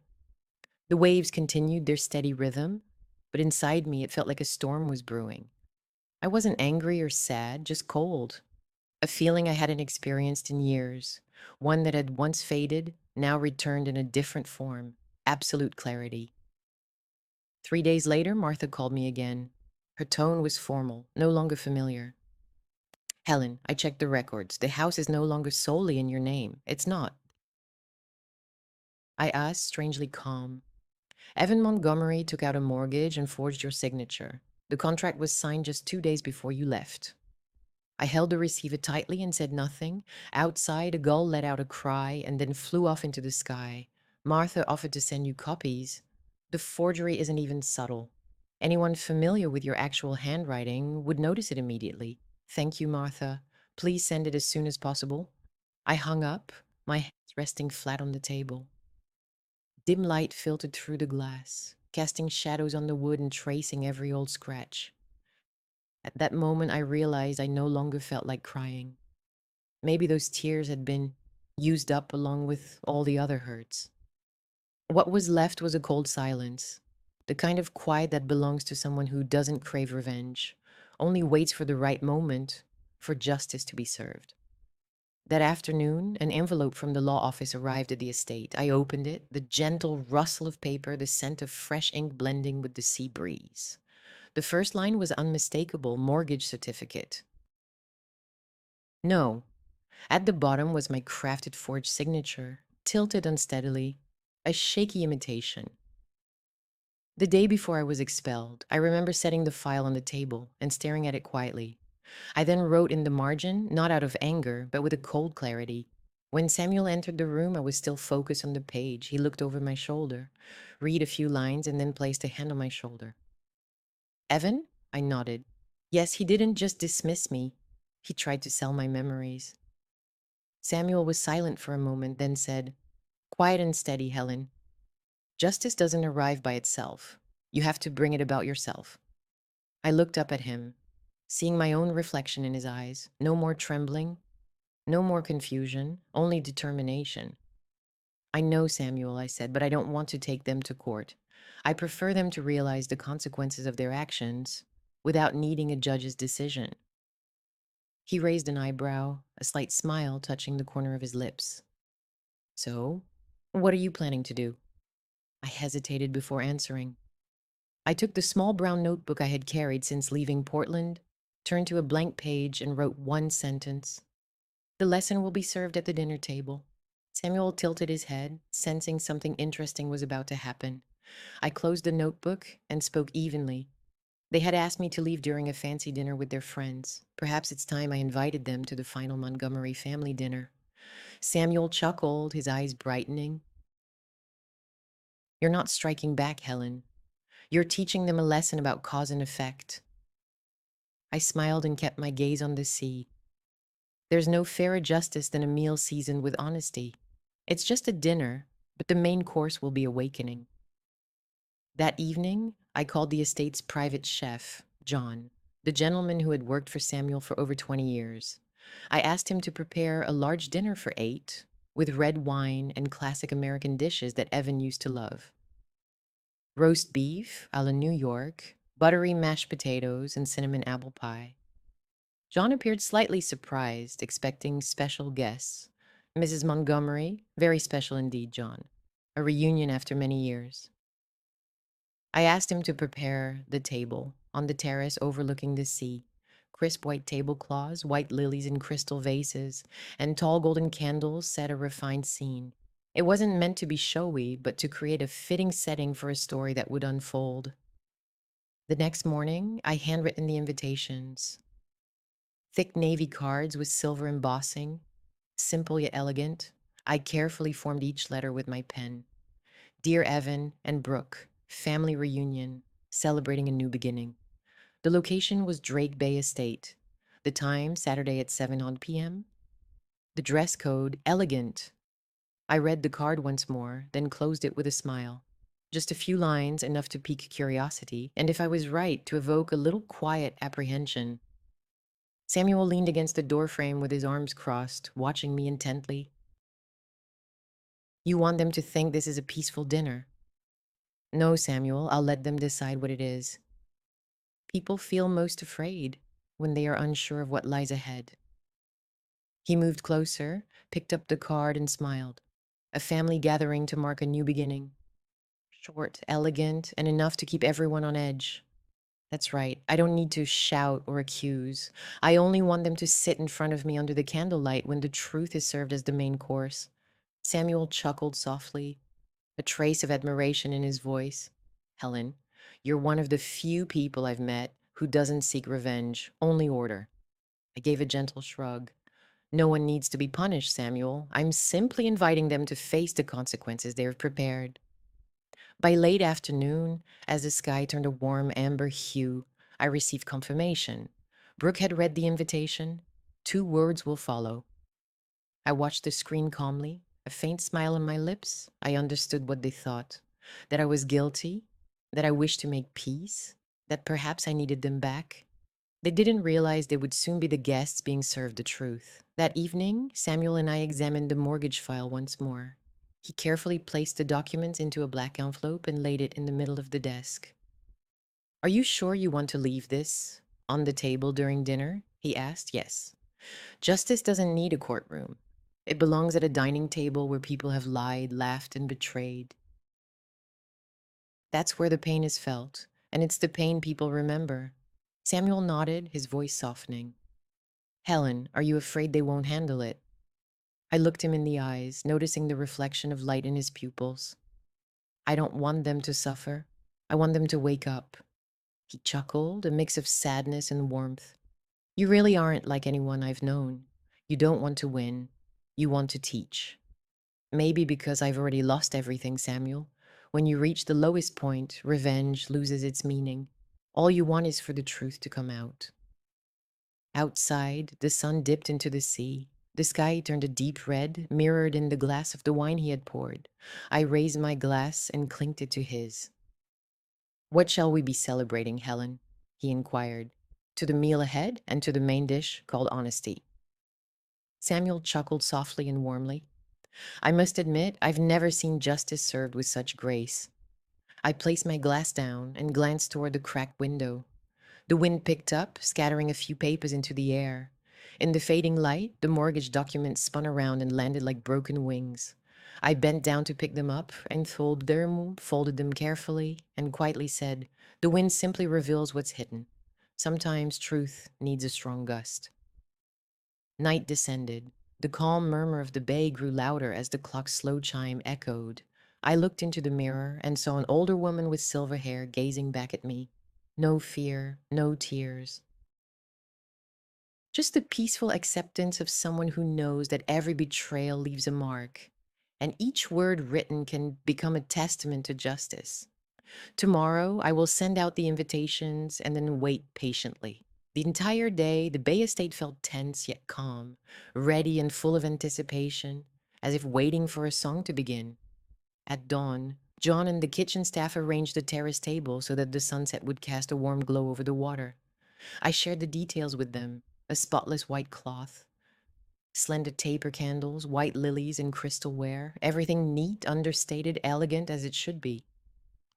A: The waves continued their steady rhythm, but inside me it felt like a storm was brewing. I wasn't angry or sad, just cold. A feeling I hadn't experienced in years. One that had once faded, now returned in a different form. Absolute clarity. 3 days later, Martha called me again. Her tone was formal, no longer familiar. "Helen, I checked the records. The house is no longer solely in your name. It's not." I asked, strangely calm. "Evan Montgomery took out a mortgage and forged your signature. The contract was signed just 2 days before you left." I held the receiver tightly and said nothing. Outside, a gull let out a cry and then flew off into the sky. "Martha offered to send you copies. The forgery isn't even subtle. Anyone familiar with your actual handwriting would notice it immediately. Thank you, Martha. Please send it as soon as possible." I hung up, my hands resting flat on the table. Dim light filtered through the glass, casting shadows on the wood and tracing every old scratch. At that moment, I realized I no longer felt like crying. Maybe those tears had been used up along with all the other hurts. What was left was a cold silence, the kind of quiet that belongs to someone who doesn't crave revenge, only waits for the right moment for justice to be served. That afternoon, an envelope from the law office arrived at the estate. I opened it, the gentle rustle of paper, the scent of fresh ink blending with the sea breeze. The first line was unmistakable: mortgage certificate. No. At the bottom was my crafted forged signature, tilted unsteadily, a shaky imitation. The day before I was expelled, I remember setting the file on the table and staring at it quietly. I then wrote in the margin, not out of anger, but with a cold clarity. When Samuel entered the room, I was still focused on the page. He looked over my shoulder, read a few lines, and then placed a hand on my shoulder. "Evan?" I nodded. Yes, he didn't just dismiss me. He tried to sell my memories. Samuel was silent for a moment, then said, "Quiet and steady, Helen. Justice doesn't arrive by itself. You have to bring it about yourself. I looked up at him, seeing my own reflection in his eyes. No more trembling, no more confusion, only determination. I know, Samuel, I said, but I don't want to take them to court. I prefer them to realize the consequences of their actions without needing a judge's decision. He raised an eyebrow, a slight smile touching the corner of his lips. So, what are you planning to do? I hesitated before answering. I took the small brown notebook I had carried since leaving Portland, turned to a blank page, and wrote one sentence. The lesson will be served at the dinner table. Samuel tilted his head, sensing something interesting was about to happen. I closed the notebook and spoke evenly. They had asked me to leave during a fancy dinner with their friends. Perhaps it's time I invited them to the final Montgomery family dinner. Samuel chuckled, his eyes brightening. You're not striking back, Helen. You're teaching them a lesson about cause and effect. I smiled and kept my gaze on the sea. There's no fairer justice than a meal seasoned with honesty. It's just a dinner, but the main course will be awakening. That evening, I called the estate's private chef, John, the gentleman who had worked for Samuel for over 20 years. I asked him to prepare a large dinner for 8, with red wine and classic American dishes that Evan used to love. Roast beef a la New York, buttery mashed potatoes, and cinnamon apple pie. John appeared slightly surprised, expecting special guests. Mrs. Montgomery, very special indeed, John. A reunion after many years. I asked him to prepare the table on the terrace overlooking the sea. Crisp white tablecloths, white lilies in crystal vases, and tall golden candles set a refined scene. It wasn't meant to be showy, but to create a fitting setting for a story that would unfold. The next morning, I handwritten the invitations. Thick navy cards with silver embossing, simple yet elegant. I carefully formed each letter with my pen. Dear Evan and Brooke, family reunion, celebrating a new beginning. The location was Drake Bay Estate. The time, Saturday at 7 odd p.m. The dress code, elegant. I read the card once more, then closed it with a smile. Just a few lines, enough to pique curiosity, and if I was right, to evoke a little quiet apprehension. Samuel leaned against the doorframe with his arms crossed, watching me intently. You want them to think this is a peaceful dinner? No, Samuel, I'll let them decide what it is. People feel most afraid when they are unsure of what lies ahead. He moved closer, picked up the card, and smiled. A family gathering to mark a new beginning. Short, elegant, and enough to keep everyone on edge. That's right. I don't need to shout or accuse. I only want them to sit in front of me under the candlelight when the truth is served as the main course. Samuel chuckled softly, a trace of admiration in his voice. Helen, you're one of the few people I've met who doesn't seek revenge, only order. I gave a gentle shrug. No one needs to be punished, Samuel. I'm simply inviting them to face the consequences they've prepared. By late afternoon, as the sky turned a warm amber hue, I received confirmation. Brooke had read the invitation. 2 words will follow. I watched the screen calmly, a faint smile on my lips. I understood what they thought. That I was guilty, that I wished to make peace, that perhaps I needed them back. They didn't realize they would soon be the guests being served the truth. That evening, Samuel and I examined the mortgage file once more. He carefully placed the documents into a black envelope and laid it in the middle of the desk. Are you sure you want to leave this on the table during dinner? He asked. Yes. Justice doesn't need a courtroom. It belongs at a dining table where people have lied, laughed, and betrayed. That's where the pain is felt, and it's the pain people remember. Samuel nodded, his voice softening. Helen, are you afraid they won't handle it? I looked him in the eyes, noticing the reflection of light in his pupils. I don't want them to suffer. I want them to wake up. He chuckled, a mix of sadness and warmth. You really aren't like anyone I've known. You don't want to win. You want to teach. Maybe because I've already lost everything, Samuel. When you reach the lowest point, revenge loses its meaning. All you want is for the truth to come out. Outside, the sun dipped into the sea. The sky turned a deep red, mirrored in the glass of the wine he had poured. I raised my glass and clinked it to his. What shall we be celebrating, Helen? He inquired. To the meal ahead and to the main dish called honesty. Samuel chuckled softly and warmly. I must admit, I've never seen justice served with such grace. I placed my glass down and glanced toward the cracked window. The wind picked up, scattering a few papers into the air. In the fading light, the mortgage documents spun around and landed like broken wings. I bent down to pick them up and folded them carefully, and quietly said, "The wind simply reveals what's hidden. Sometimes truth needs a strong gust." Night descended. The calm murmur of the bay grew louder as the clock's slow chime echoed. I looked into the mirror and saw an older woman with silver hair gazing back at me. No fear, no tears. Just the peaceful acceptance of someone who knows that every betrayal leaves a mark, and each word written can become a testament to justice. Tomorrow, I will send out the invitations and then wait patiently. The entire day, the Bay Estate felt tense yet calm, ready and full of anticipation, as if waiting for a song to begin. At dawn, John and the kitchen staff arranged the terrace table so that the sunset would cast a warm glow over the water. I shared the details with them: a spotless white cloth, slender taper candles, white lilies, and crystal ware, everything neat, understated, elegant as it should be.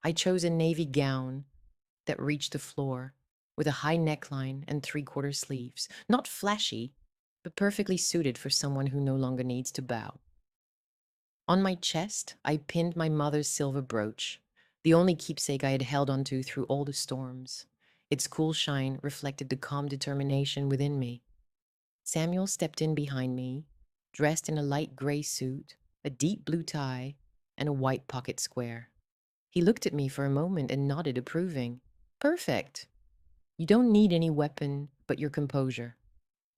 A: I chose a navy gown that reached the floor, with a high neckline and three-quarter sleeves, not flashy, but perfectly suited for someone who no longer needs to bow. On my chest, I pinned my mother's silver brooch, the only keepsake I had held onto through all the storms. Its cool shine reflected the calm determination within me. Samuel stepped in behind me, dressed in a light gray suit, a deep blue tie, and a white pocket square. He looked at me for a moment and nodded, approving. Perfect. You don't need any weapon but your composure.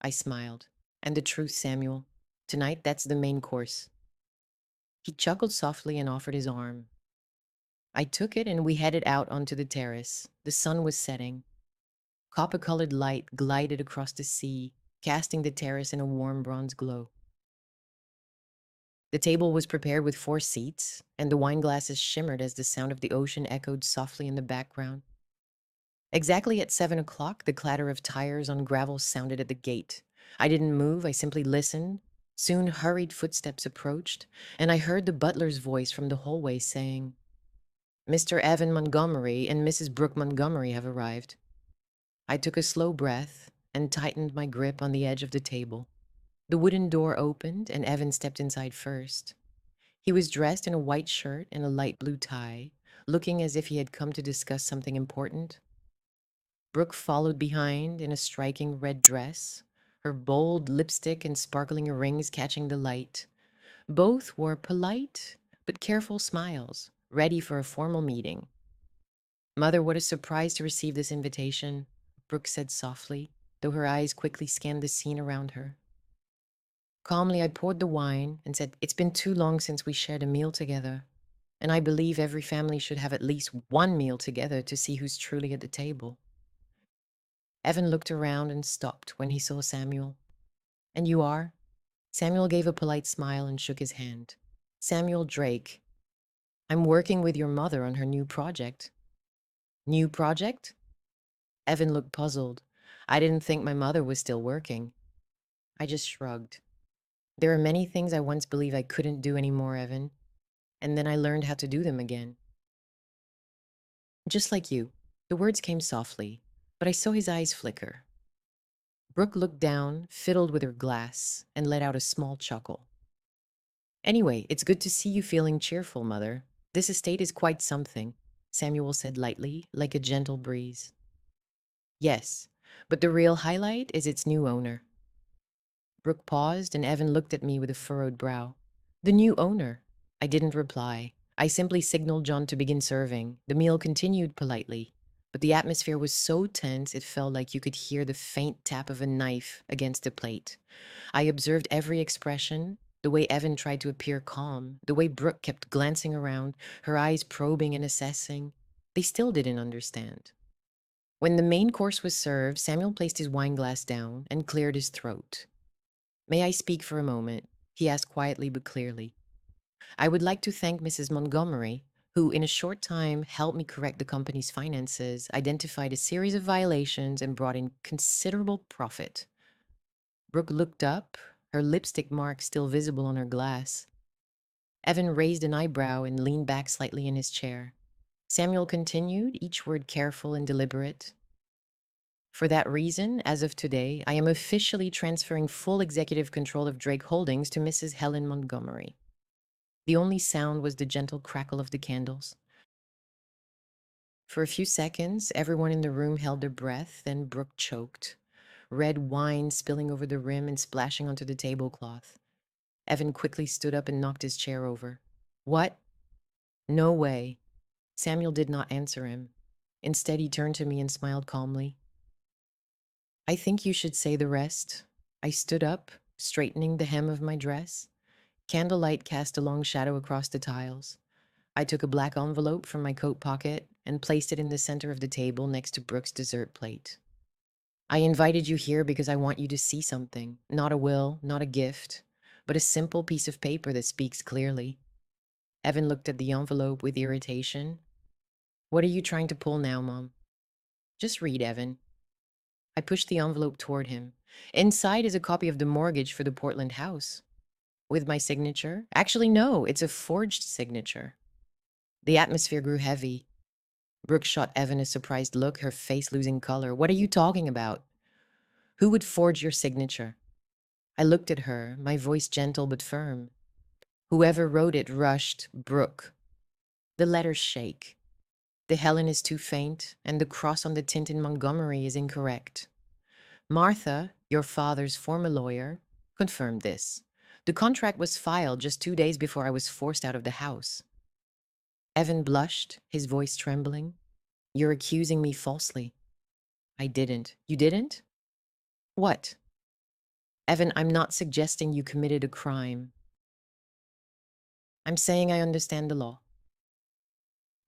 A: I smiled. And the truth, Samuel. Tonight, that's the main course. He chuckled softly and offered his arm. I took it and we headed out onto the terrace. The sun was setting. Copper-colored light glided across the sea, casting the terrace in a warm bronze glow. The table was prepared with 4 seats, and the wine glasses shimmered as the sound of the ocean echoed softly in the background. Exactly at 7 o'clock, the clatter of tires on gravel sounded at the gate. I didn't move, I simply listened. Soon hurried footsteps approached, and I heard the butler's voice from the hallway saying, "Mr. Evan Montgomery and Mrs. Brooke Montgomery have arrived." I took a slow breath and tightened my grip on the edge of the table. The wooden door opened, and Evan stepped inside first. He was dressed in a white shirt and a light blue tie, looking as if he had come to discuss something important. Brooke followed behind in a striking red dress, her bold lipstick and sparkling rings catching the light. Both wore polite but careful smiles, ready for a formal meeting. "Mother, what a surprise to receive this invitation," Brooke said softly, though her eyes quickly scanned the scene around her. Calmly, I poured the wine and said, "It's been too long since we shared a meal together, and I believe every family should have at least one meal together to see who's truly at the table." Evan looked around and stopped when he saw Samuel. "And you are?" Samuel gave a polite smile and shook his hand. "Samuel Drake. I'm working with your mother on her new project." "New project?" Evan looked puzzled. I didn't think my mother was still working. I just shrugged. "There are many things I once believed I couldn't do anymore, Evan, and then I learned how to do them again." "Just like you." The words came softly, but I saw his eyes flicker. Brooke looked down, fiddled with her glass, and let out a small chuckle. "Anyway, it's good to see you feeling cheerful, Mother. This estate is quite something," Samuel said lightly, like a gentle breeze. "Yes, but the real highlight is its new owner." Brooke paused, and Evan looked at me with a furrowed brow. "The new owner." I didn't reply. I simply signaled John to begin serving. The meal continued politely, but the atmosphere was so tense it felt like you could hear the faint tap of a knife against the plate. I observed every expression, the way Evan tried to appear calm, the way Brooke kept glancing around, her eyes probing and assessing. They still didn't understand. When the main course was served, Samuel placed his wine glass down and cleared his throat. "May I speak for a moment?" he asked quietly but clearly. "I would like to thank Mrs. Montgomery. who in a short time helped me correct the company's finances, identified a series of violations, and brought in considerable profit. Brooke looked up, her lipstick mark still visible on her glass. Evan raised an eyebrow and leaned back slightly in his chair. Samuel continued, each word careful and deliberate. For that reason, as of today, I am officially transferring full executive control of Drake Holdings to Mrs. Helen Montgomery. The only sound was the gentle crackle of the candles. For a few seconds, everyone in the room held their breath, then Brooke choked, red wine spilling over the rim and splashing onto the tablecloth. Evan quickly stood up and knocked his chair over. What? No way. Samuel did not answer him. Instead, he turned to me and smiled calmly. I think you should say the rest. I stood up, straightening the hem of my dress. Candlelight cast a long shadow across the tiles. I took a black envelope from my coat pocket and placed it in the center of the table next to Brooke's dessert plate. I invited you here because I want you to see something. Not a will, not a gift, but a simple piece of paper that speaks clearly. Evan looked at the envelope with irritation. What are you trying to pull now, Mom? Just read, Evan. I pushed the envelope toward him. Inside is a copy of the mortgage for the Portland house. With my signature? Actually, no, it's a forged signature. The atmosphere grew heavy. Brooke shot Evan a surprised look, her face losing color. What are you talking about? Who would forge your signature? I looked at her, my voice gentle but firm. Whoever wrote it rushed Brooke. The letters shake. The Helen is too faint, and the cross on the tint in Montgomery is incorrect. Martha, your father's former lawyer, confirmed this. The contract was filed just 2 days before I was forced out of the house. Evan blushed, his voice trembling. You're accusing me falsely. I didn't. You didn't? What? Evan, I'm not suggesting you committed a crime. I'm saying I understand the law.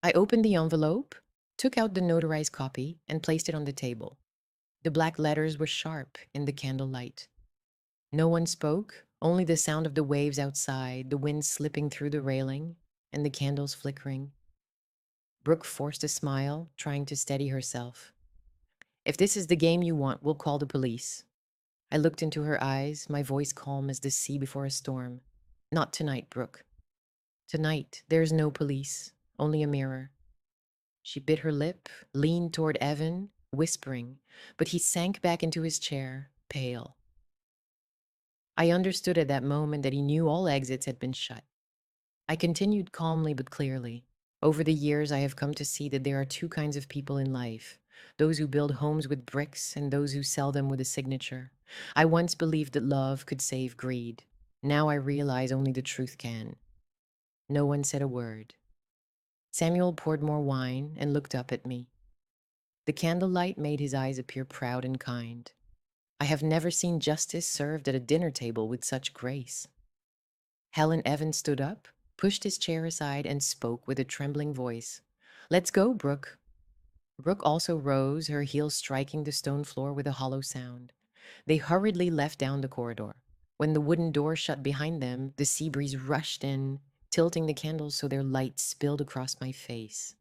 A: I opened the envelope, took out the notarized copy, and placed it on the table. The black letters were sharp in the candlelight. No one spoke, only the sound of the waves outside, the wind slipping through the railing, and the candles flickering. Brooke forced a smile, trying to steady herself. If this is the game you want, we'll call the police. I looked into her eyes, my voice calm as the sea before a storm. Not tonight, Brooke. Tonight, there's no police, only a mirror. She bit her lip, leaned toward Evan, whispering, but he sank back into his chair, pale. I understood at that moment that he knew all exits had been shut. I continued calmly but clearly. Over the years, I have come to see that there are two kinds of people in life, those who build homes with bricks and those who sell them with a signature. I once believed that love could save greed. Now I realize only the truth can. No one said a word. Samuel poured more wine and looked up at me. The candlelight made his eyes appear proud and kind. I have never seen justice served at a dinner table with such grace. Helen Evans stood up, pushed his chair aside, and spoke with a trembling voice. Let's go, Brooke. Brooke also rose, her heels striking the stone floor with a hollow sound. They hurriedly left down the corridor. When the wooden door shut behind them, the sea breeze rushed in, tilting the candles so their light spilled across my face.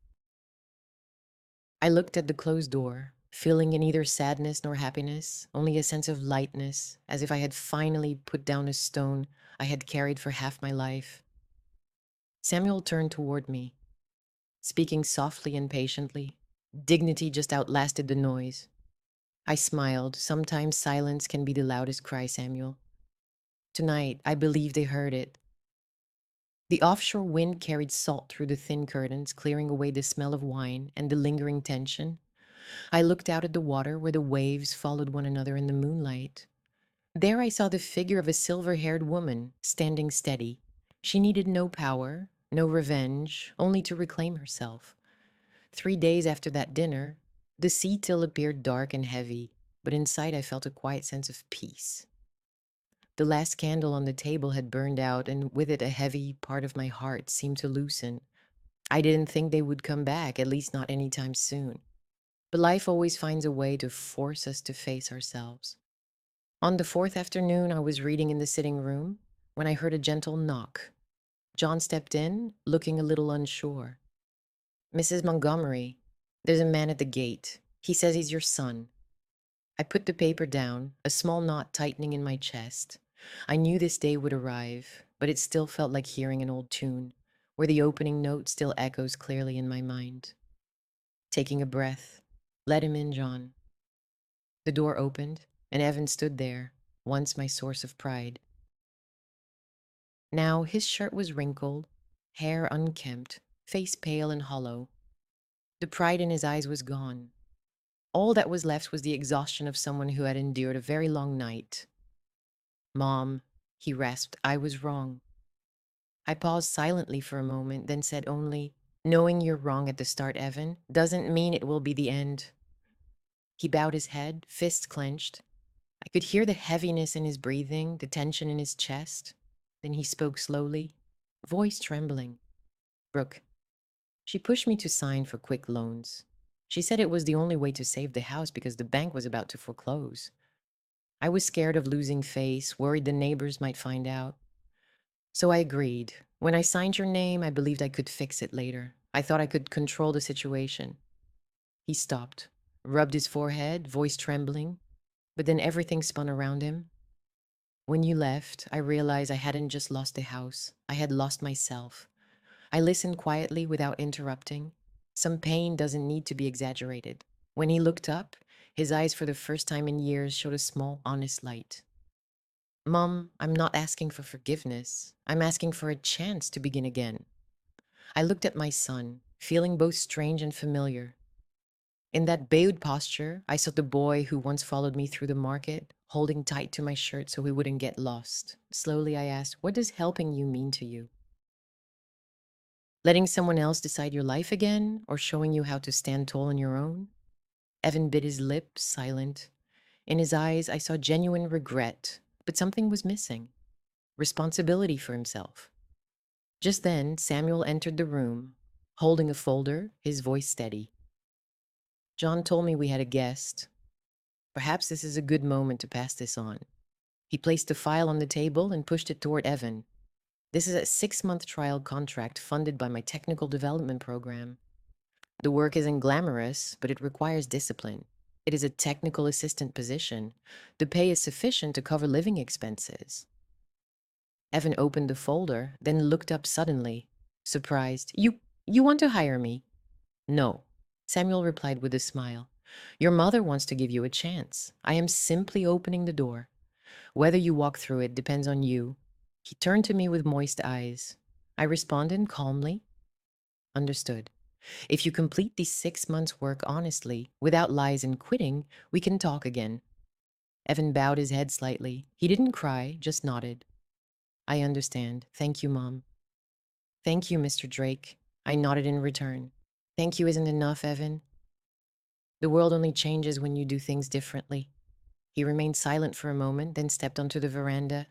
A: I looked at the closed door, feeling neither sadness nor happiness, only a sense of lightness, as if I had finally put down a stone I had carried for half my life. Samuel turned toward me, speaking softly and patiently. Dignity just outlasted the noise. I smiled. Sometimes silence can be the loudest cry, Samuel. Tonight, I believe they heard it. The offshore wind carried salt through the thin curtains, clearing away the smell of wine and the lingering tension. I looked out at the water where the waves followed one another in the moonlight. There I saw the figure of a silver-haired woman, standing steady. She needed no power, no revenge, only to reclaim herself. 3 days after that dinner, the sea still appeared dark and heavy, but inside I felt a quiet sense of peace. The last candle on the table had burned out, and with it a heavy part of my heart seemed to loosen. I didn't think they would come back, at least not anytime soon. But life always finds a way to force us to face ourselves. On the fourth afternoon, I was reading in the sitting room when I heard a gentle knock. John stepped in, looking a little unsure. Mrs. Montgomery, there's a man at the gate. He says he's your son. I put the paper down, a small knot tightening in my chest. I knew this day would arrive, but it still felt like hearing an old tune, where the opening note still echoes clearly in my mind. Taking a breath, let him in, John. The door opened, and Evan stood there, once my source of pride. Now his shirt was wrinkled, hair unkempt, face pale and hollow. The pride in his eyes was gone. All that was left was the exhaustion of someone who had endured a very long night. Mom, he rasped, I was wrong. I paused silently for a moment, then said only, knowing you're wrong at the start, Evan, doesn't mean it will be the end. He bowed his head, fists clenched. I could hear the heaviness in his breathing, the tension in his chest. Then he spoke slowly, voice trembling. Brooke, she pushed me to sign for quick loans. She said it was the only way to save the house because the bank was about to foreclose. I was scared of losing face, worried the neighbors might find out. So I agreed. When I signed your name, I believed I could fix it later. I thought I could control the situation. He stopped, rubbed his forehead, voice trembling, but then everything spun around him. When you left, I realized I hadn't just lost the house, I had lost myself. I listened quietly without interrupting. Some pain doesn't need to be exaggerated. When he looked up, his eyes for the first time in years showed a small, honest light. Mom, I'm not asking for forgiveness. I'm asking for a chance to begin again. I looked at my son, feeling both strange and familiar. In that bowed posture, I saw the boy who once followed me through the market, holding tight to my shirt so he wouldn't get lost. Slowly, I asked, what does helping you mean to you? Letting someone else decide your life again, or showing you how to stand tall on your own? Evan bit his lip, silent. In his eyes, I saw genuine regret, but something was missing. Responsibility for himself. Just then, Samuel entered the room, holding a folder, his voice steady. John told me we had a guest. Perhaps this is a good moment to pass this on. He placed the file on the table and pushed it toward Evan. This is a 6-month trial contract funded by my technical development program. The work isn't glamorous, but it requires discipline. It is a technical assistant position. The pay is sufficient to cover living expenses. Evan opened the folder, then looked up suddenly, surprised. You want to hire me? No, Samuel replied with a smile. Your mother wants to give you a chance. I am simply opening the door. Whether you walk through it depends on you. He turned to me with moist eyes. I responded calmly. Understood. If you complete these 6 months' work honestly, without lies and quitting, we can talk again. Evan bowed his head slightly. He didn't cry, just nodded. I understand. Thank you, Mom. Thank you, Mr. Drake. I nodded in return. Thank you isn't enough, Evan. The world only changes when you do things differently. He remained silent for a moment, then stepped onto the veranda.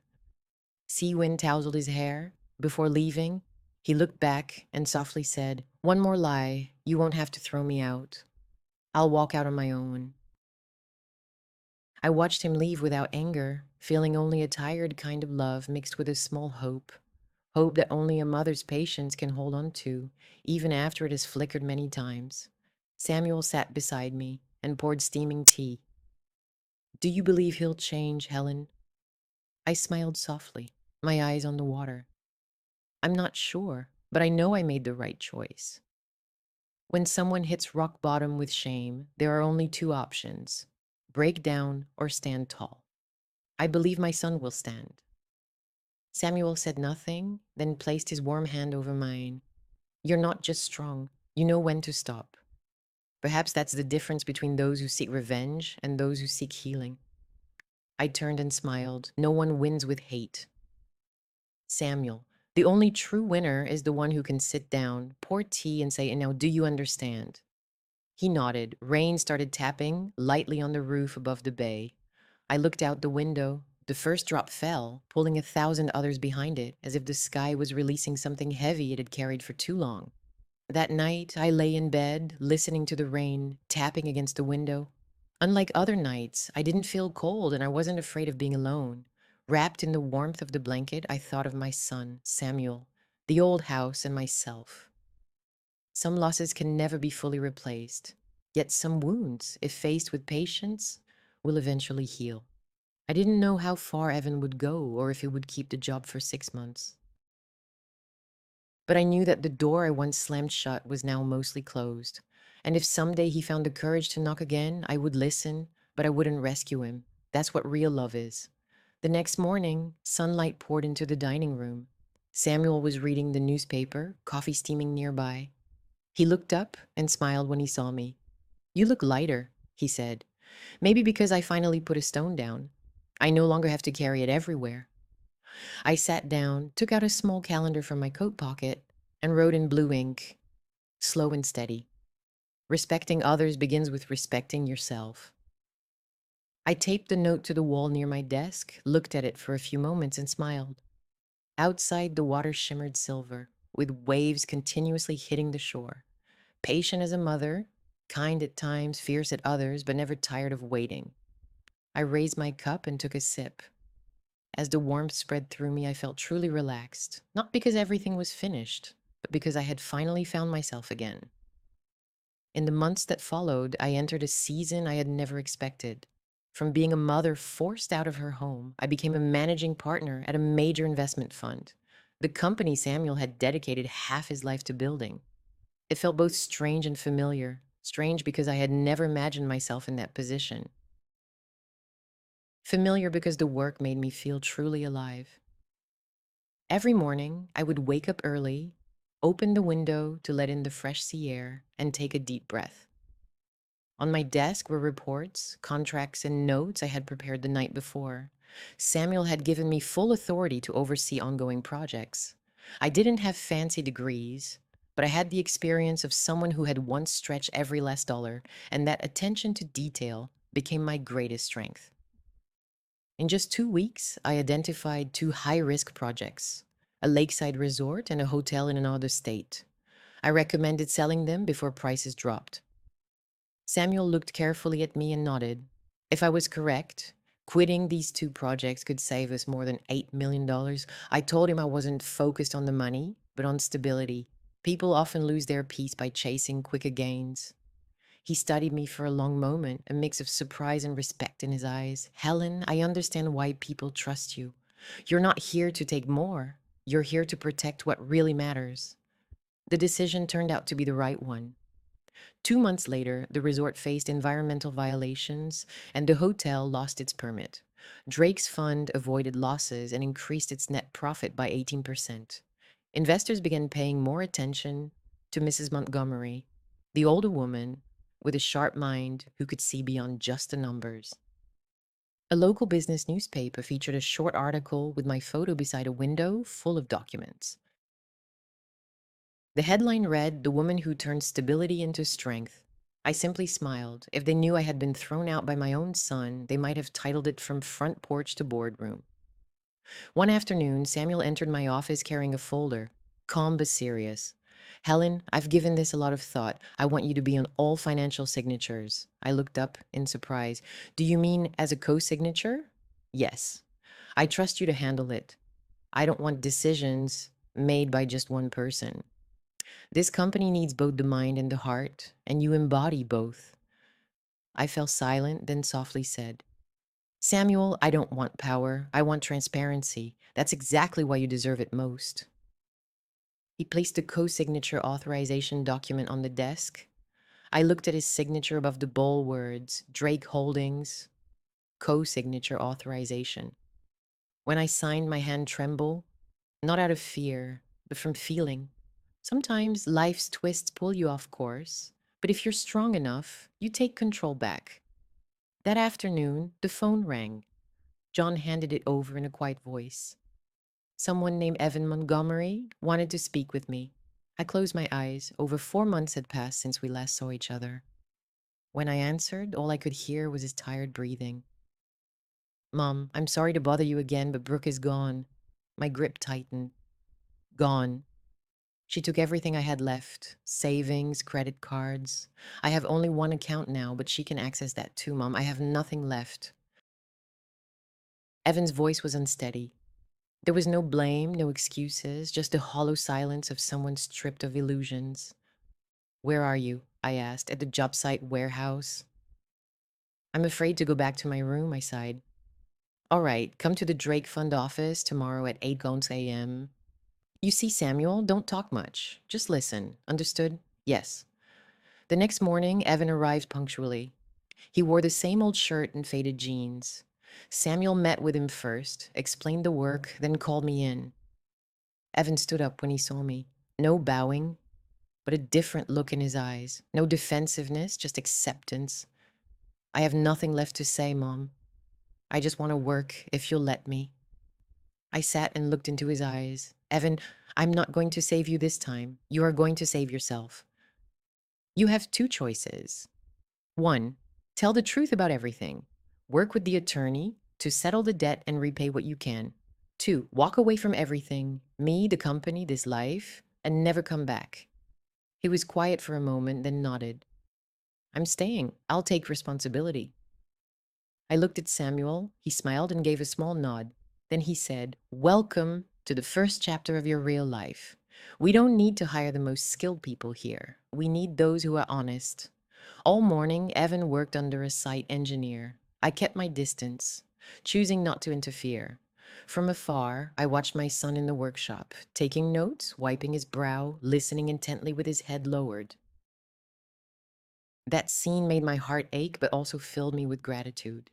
A: Sea wind tousled his hair. Before leaving, he looked back and softly said, one more lie. You won't have to throw me out. I'll walk out on my own. I watched him leave without anger, feeling only a tired kind of love mixed with a small hope. Hope that only a mother's patience can hold on to, even after it has flickered many times. Samuel sat beside me and poured steaming tea. Do you believe he'll change, Helen? I smiled softly, my eyes on the water. I'm not sure, but I know I made the right choice. When someone hits rock bottom with shame, there are only two options: break down or stand tall. I believe my son will stand. Samuel said nothing, then placed his warm hand over mine. You're not just strong, you know when to stop. Perhaps that's the difference between those who seek revenge and those who seek healing. I turned and smiled. No one wins with hate. Samuel, the only true winner is the one who can sit down, pour tea, and say, and now do you understand? He nodded. Rain started tapping lightly on the roof above the bay. I looked out the window. The first drop fell, pulling 1,000 others behind it, as if the sky was releasing something heavy it had carried for too long. That night, I lay in bed, listening to the rain tapping against the window. Unlike other nights, I didn't feel cold and I wasn't afraid of being alone. Wrapped in the warmth of the blanket, I thought of my son, Samuel, the old house, and myself. Some losses can never be fully replaced, yet some wounds, if faced with patience, will eventually heal. I didn't know how far Evan would go or if he would keep the job for 6 months. But I knew that the door I once slammed shut was now mostly closed. And if someday he found the courage to knock again, I would listen, but I wouldn't rescue him. That's what real love is. The next morning, sunlight poured into the dining room. Samuel was reading the newspaper, coffee steaming nearby. He looked up and smiled when he saw me. "You look lighter," he said. "Maybe because I finally put a stone down. I no longer have to carry it everywhere." I sat down, took out a small calendar from my coat pocket, and wrote in blue ink, slow and steady. Respecting others begins with respecting yourself. I taped the note to the wall near my desk, looked at it for a few moments, and smiled. Outside, the water shimmered silver, with waves continuously hitting the shore. Patient as a mother, kind at times, fierce at others, but never tired of waiting. I raised my cup and took a sip. As the warmth spread through me, I felt truly relaxed, not because everything was finished, but because I had finally found myself again. In the months that followed, I entered a season I had never expected. From being a mother forced out of her home, I became a managing partner at a major investment fund, the company Samuel had dedicated half his life to building. It felt both strange and familiar. Strange because I had never imagined myself in that position. Familiar because the work made me feel truly alive. Every morning, I would wake up early, open the window to let in the fresh sea air, and take a deep breath. On my desk were reports, contracts, and notes I had prepared the night before. Samuel had given me full authority to oversee ongoing projects. I didn't have fancy degrees, but I had the experience of someone who had once stretched every last dollar, and that attention to detail became my greatest strength. In just 2 weeks, I identified two high-risk projects, a lakeside resort and a hotel in another state. I recommended selling them before prices dropped. Samuel looked carefully at me and nodded. If I was correct, quitting these two projects could save us more than $8 million. I told him I wasn't focused on the money, but on stability. People often lose their peace by chasing quicker gains. He studied me for a long moment, a mix of surprise and respect in his eyes. "Helen, I understand why people trust you. You're not here to take more. You're here to protect what really matters." The decision turned out to be the right one. 2 months later, the resort faced environmental violations and the hotel lost its permit. Drake's fund avoided losses and increased its net profit by 18%. Investors began paying more attention to Mrs. Montgomery, the older woman with a sharp mind who could see beyond just the numbers. A local business newspaper featured a short article with my photo beside a window full of documents. The headline read, "The Woman Who Turned Stability into Strength." I simply smiled. If they knew I had been thrown out by my own son, they might have titled it "From Front Porch to Boardroom." One afternoon, Samuel entered my office carrying a folder, calm but serious. "Helen, I've given this a lot of thought. I want you to be on all financial signatures." I looked up in surprise. "Do you mean as a co-signature?" "Yes. I trust you to handle it. I don't want decisions made by just one person. This company needs both the mind and the heart, and you embody both." I fell silent, then softly said, "Samuel, I don't want power. I want transparency. That's exactly why you deserve it most." He placed the co-signature authorization document on the desk. I looked at his signature above the bold words, "Drake Holdings, co-signature authorization." When I signed, my hand trembled, not out of fear, but from feeling. Sometimes life's twists pull you off course, but if you're strong enough, you take control back. That afternoon, the phone rang. John handed it over in a quiet voice. Someone named Evan Montgomery wanted to speak with me. I closed my eyes. Over 4 months had passed since we last saw each other. When I answered, all I could hear was his tired breathing. "Mom, I'm sorry to bother you again, but Brooke is gone." My grip tightened. Gone. She took everything I had left, savings, credit cards. I have only one account now, but she can access that too, Mom. I have nothing left. Evan's voice was unsteady. There was no blame, no excuses, just the hollow silence of someone stripped of illusions. "Where are you?" I asked. "At the job site warehouse." "I'm afraid to go back to my room," I sighed. "All right, come to the Drake Fund office tomorrow at 8 a.m. You see, Samuel, don't talk much. Just listen. Understood?" "Yes." The next morning, Evan arrived punctually. He wore the same old shirt and faded jeans. Samuel met with him first, explained the work, then called me in. Evan stood up when he saw me. No bowing, but a different look in his eyes. No defensiveness, just acceptance. "I have nothing left to say, Mom. I just want to work if you'll let me." I sat and looked into his eyes. "Evan, I'm not going to save you this time. You are going to save yourself. You have two choices. One, tell the truth about everything. Work with the attorney to settle the debt and repay what you can. Two, walk away from everything, me, the company, this life, and never come back." He was quiet for a moment, then nodded. "I'm staying. I'll take responsibility." I looked at Samuel. He smiled and gave a small nod. Then he said, "Welcome to the first chapter of your real life. We don't need to hire the most skilled people here. We need those who are honest." All morning, Evan worked under a site engineer. I kept my distance, choosing not to interfere. From afar, I watched my son in the workshop, taking notes, wiping his brow, listening intently with his head lowered. That scene made my heart ache, but also filled me with gratitude.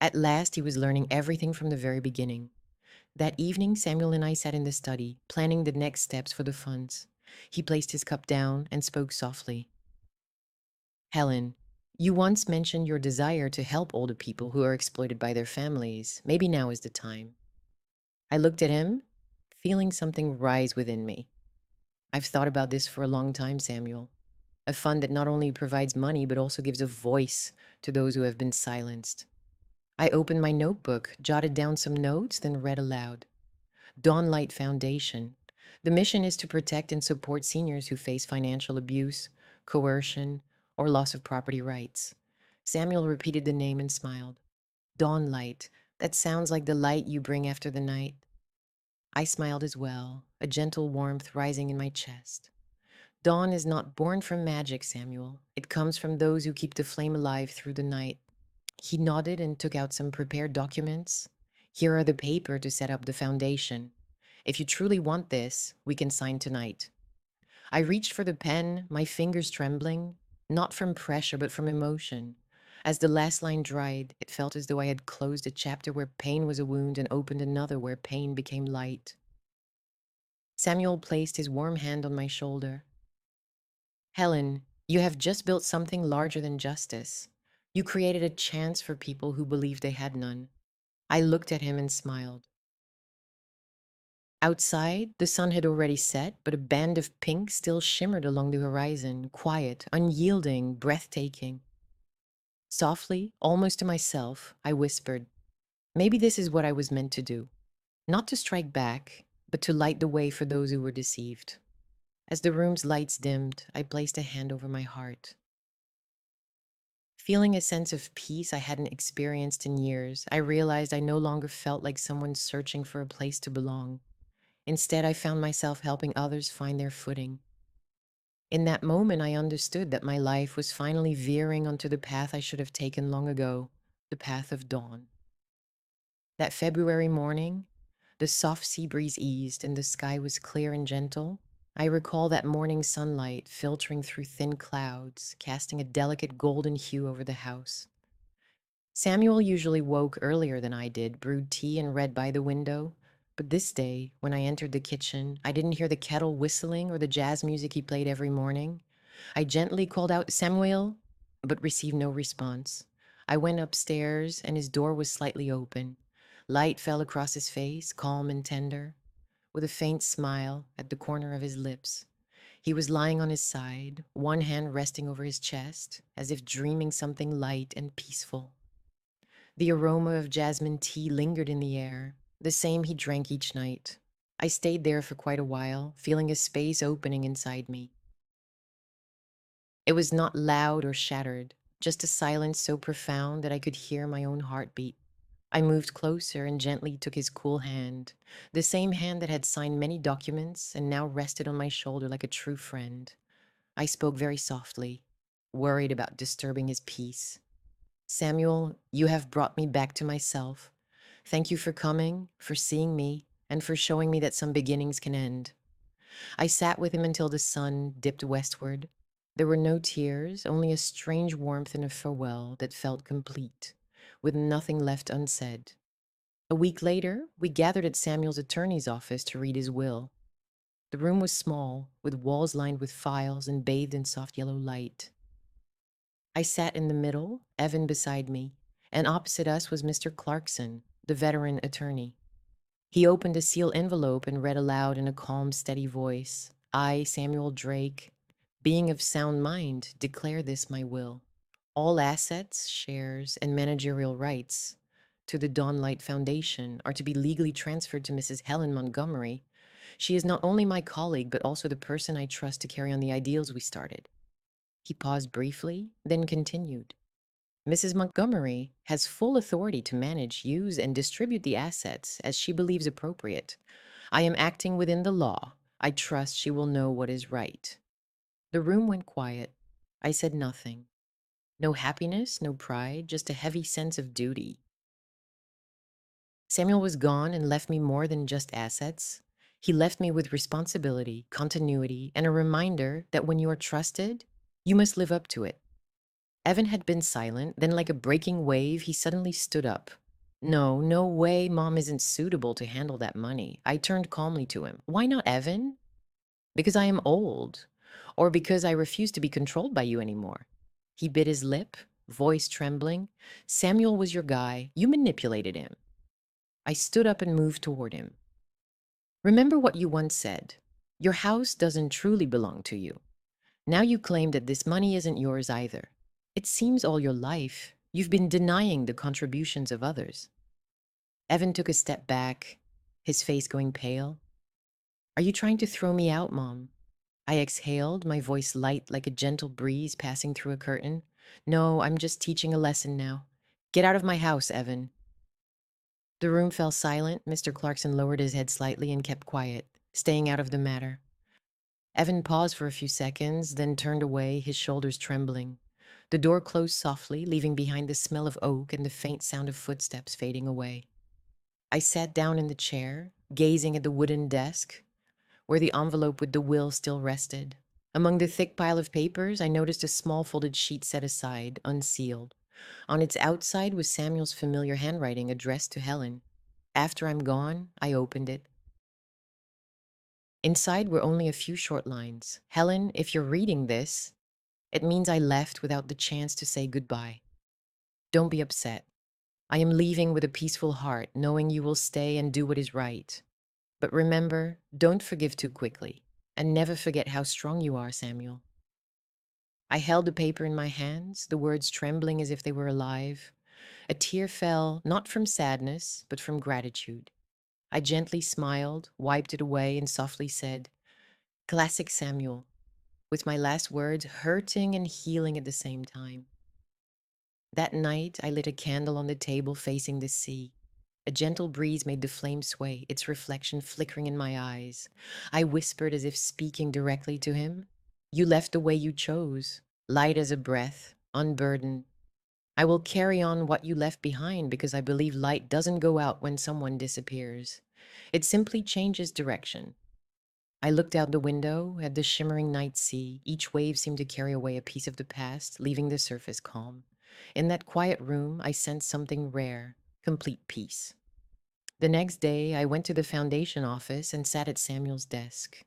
A: At last, he was learning everything from the very beginning. That evening, Samuel and I sat in the study, planning the next steps for the funds. He placed his cup down and spoke softly. "Helen, you once mentioned your desire to help older people who are exploited by their families. Maybe now is the time." I looked at him, feeling something rise within me. "I've thought about this for a long time, Samuel. A fund that not only provides money, but also gives a voice to those who have been silenced." I opened my notebook, jotted down some notes, then read aloud. Dawnlight Foundation. The mission is to protect and support seniors who face financial abuse, coercion, or loss of property rights. Samuel repeated the name and smiled. "Dawnlight. That sounds like the light you bring after the night." I smiled as well, a gentle warmth rising in my chest. "Dawn is not born from magic, Samuel. It comes from those who keep the flame alive through the night." He nodded and took out some prepared documents. "Here are the paper to set up the foundation. If you truly want this, we can sign tonight." I reached for the pen, my fingers trembling, not from pressure, but from emotion. As the last line dried, it felt as though I had closed a chapter where pain was a wound and opened another where pain became light. Samuel placed his warm hand on my shoulder. "Helen, you have just built something larger than justice. You created a chance for people who believed they had none." I looked at him and smiled. Outside, the sun had already set, but a band of pink still shimmered along the horizon, quiet, unyielding, breathtaking. Softly, almost to myself, I whispered, "Maybe this is what I was meant to do. Not to strike back, but to light the way for those who were deceived." As the room's lights dimmed, I placed a hand over my heart. Feeling a sense of peace I hadn't experienced in years, I realized I no longer felt like someone searching for a place to belong. Instead, I found myself helping others find their footing. In that moment, I understood that my life was finally veering onto the path I should have taken long ago, the path of dawn. That February morning, the soft sea breeze eased and the sky was clear and gentle. I recall that morning sunlight filtering through thin clouds, casting a delicate golden hue over the house. Samuel usually woke earlier than I did, brewed tea, and read by the window. But this day, when I entered the kitchen, I didn't hear the kettle whistling or the jazz music he played every morning. I gently called out, "Samuel," but received no response. I went upstairs, and his door was slightly open. Light fell across his face, calm and tender, with a faint smile at the corner of his lips. He was lying on his side, one hand resting over his chest, as if dreaming something light and peaceful. The aroma of jasmine tea lingered in the air, the same he drank each night. I stayed there for quite a while, feeling a space opening inside me. It was not loud or shattered, just a silence so profound that I could hear my own heartbeat. I moved closer and gently took his cool hand, the same hand that had signed many documents and now rested on my shoulder like a true friend. I spoke very softly, worried about disturbing his peace. Samuel, you have brought me back to myself. Thank you for coming, for seeing me, and for showing me that some beginnings can end. I sat with him until the sun dipped westward. There were no tears, only a strange warmth and a farewell that felt complete, with nothing left unsaid. A week later, we gathered at Samuel's attorney's office to read his will. The room was small, with walls lined with files and bathed in soft yellow light. I sat in the middle, Evan beside me, and opposite us was Mr. Clarkson, the veteran attorney. He opened a sealed envelope and read aloud in a calm, steady voice, I, Samuel Drake, being of sound mind, declare this my will. All assets, shares, and managerial rights to the Dawnlight Foundation are to be legally transferred to Mrs. Helen Montgomery. She is not only my colleague, but also the person I trust to carry on the ideals we started. He paused briefly, then continued. Mrs. Montgomery has full authority to manage, use, and distribute the assets as she believes appropriate. I am acting within the law. I trust she will know what is right. The room went quiet. I said nothing. No happiness, no pride, just a heavy sense of duty. Samuel was gone and left me more than just assets. He left me with responsibility, continuity, and a reminder that when you are trusted, you must live up to it. Evan had been silent, then, like a breaking wave, he suddenly stood up. No, no way, Mom isn't suitable to handle that money. I turned calmly to him. Why not, Evan? Because I am old, or because I refuse to be controlled by you anymore. He bit his lip, voice trembling. Samuel was your guy. You manipulated him. I stood up and moved toward him. Remember what you once said. Your house doesn't truly belong to you. Now you claim that this money isn't yours either. It seems all your life you've been denying the contributions of others. Evan took a step back, his face going pale. Are you trying to throw me out, Mom? I exhaled, my voice light like a gentle breeze passing through a curtain. No, I'm just teaching a lesson now. Get out of my house, Evan. The room fell silent. Mr. Clarkson lowered his head slightly and kept quiet, staying out of the matter. Evan paused for a few seconds, then turned away, his shoulders trembling. The door closed softly, leaving behind the smell of oak and the faint sound of footsteps fading away. I sat down in the chair, gazing at the wooden desk, where the envelope with the will still rested. Among the thick pile of papers, I noticed a small folded sheet set aside, unsealed. On its outside was Samuel's familiar handwriting addressed to Helen. After I'm gone, I opened it. Inside were only a few short lines. Helen, if you're reading this, it means I left without the chance to say goodbye. Don't be upset. I am leaving with a peaceful heart, knowing you will stay and do what is right. But remember, don't forgive too quickly, and never forget how strong you are, Samuel. I held the paper in my hands, the words trembling as if they were alive. A tear fell, not from sadness, but from gratitude. I gently smiled, wiped it away, and softly said, Classic Samuel, with my last words hurting and healing at the same time. That night, I lit a candle on the table facing the sea. A gentle breeze made the flame sway, its reflection flickering in my eyes. I whispered as if speaking directly to him. You left the way you chose, light as a breath, unburdened. I will carry on what you left behind because I believe light doesn't go out when someone disappears. It simply changes direction. I looked out the window at the shimmering night sea. Each wave seemed to carry away a piece of the past, leaving the surface calm. In that quiet room, I sensed something rare, complete peace. The next day, I went to the foundation office and sat at Samuel's desk.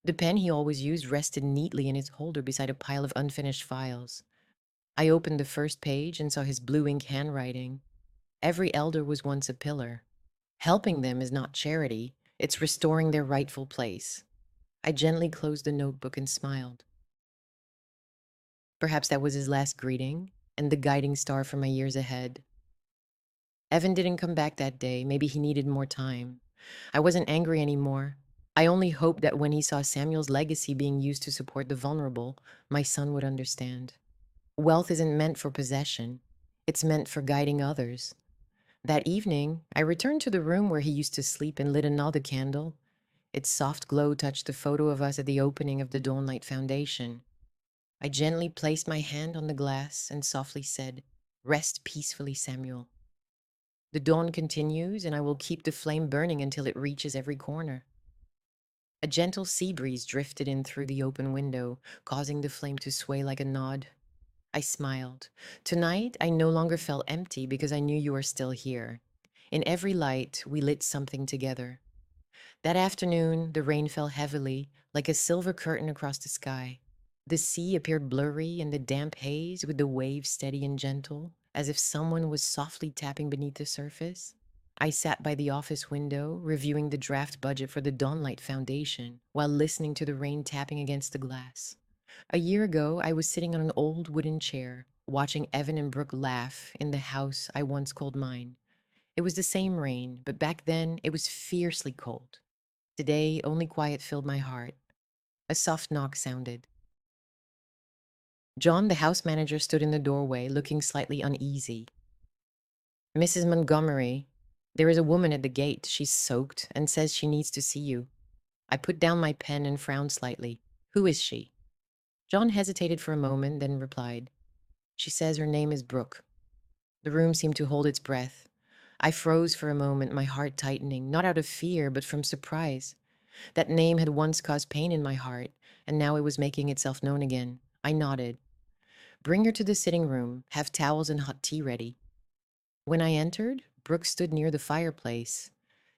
A: The pen he always used rested neatly in its holder beside a pile of unfinished files. I opened the first page and saw his blue ink handwriting. Every elder was once a pillar. Helping them is not charity, it's restoring their rightful place. I gently closed the notebook and smiled. Perhaps that was his last greeting and the guiding star for my years ahead. Evan didn't come back that day. Maybe he needed more time. I wasn't angry anymore. I only hoped that when he saw Samuel's legacy being used to support the vulnerable, my son would understand. Wealth isn't meant for possession. It's meant for guiding others. That evening, I returned to the room where he used to sleep and lit another candle. Its soft glow touched the photo of us at the opening of the Dawnlight Foundation. I gently placed my hand on the glass and softly said, "Rest peacefully, Samuel. The dawn continues, and I will keep the flame burning until it reaches every corner." A gentle sea breeze drifted in through the open window, causing the flame to sway like a nod. I smiled. Tonight, I no longer felt empty because I knew you were still here. In every light, we lit something together. That afternoon, the rain fell heavily, like a silver curtain across the sky. The sea appeared blurry in the damp haze, with the waves steady and gentle, as if someone was softly tapping beneath the surface. I sat by the office window, reviewing the draft budget for the Dawnlight Foundation, while listening to the rain tapping against the glass. A year ago, I was sitting on an old wooden chair, watching Evan and Brooke laugh in the house I once called mine. It was the same rain, but back then it was fiercely cold. Today, only quiet filled my heart. A soft knock sounded. John, the house manager, stood in the doorway, looking slightly uneasy. "Mrs. Montgomery, there is a woman at the gate. She's soaked and says she needs to see you." I put down my pen and frowned slightly. "Who is she?" John hesitated for a moment, then replied, "She says her name is Brooke." The room seemed to hold its breath. I froze for a moment, my heart tightening, not out of fear, but from surprise. That name had once caused pain in my heart, and now it was making itself known again. I nodded. "Bring her to the sitting room. Have towels and hot tea ready." When I entered, Brooke stood near the fireplace,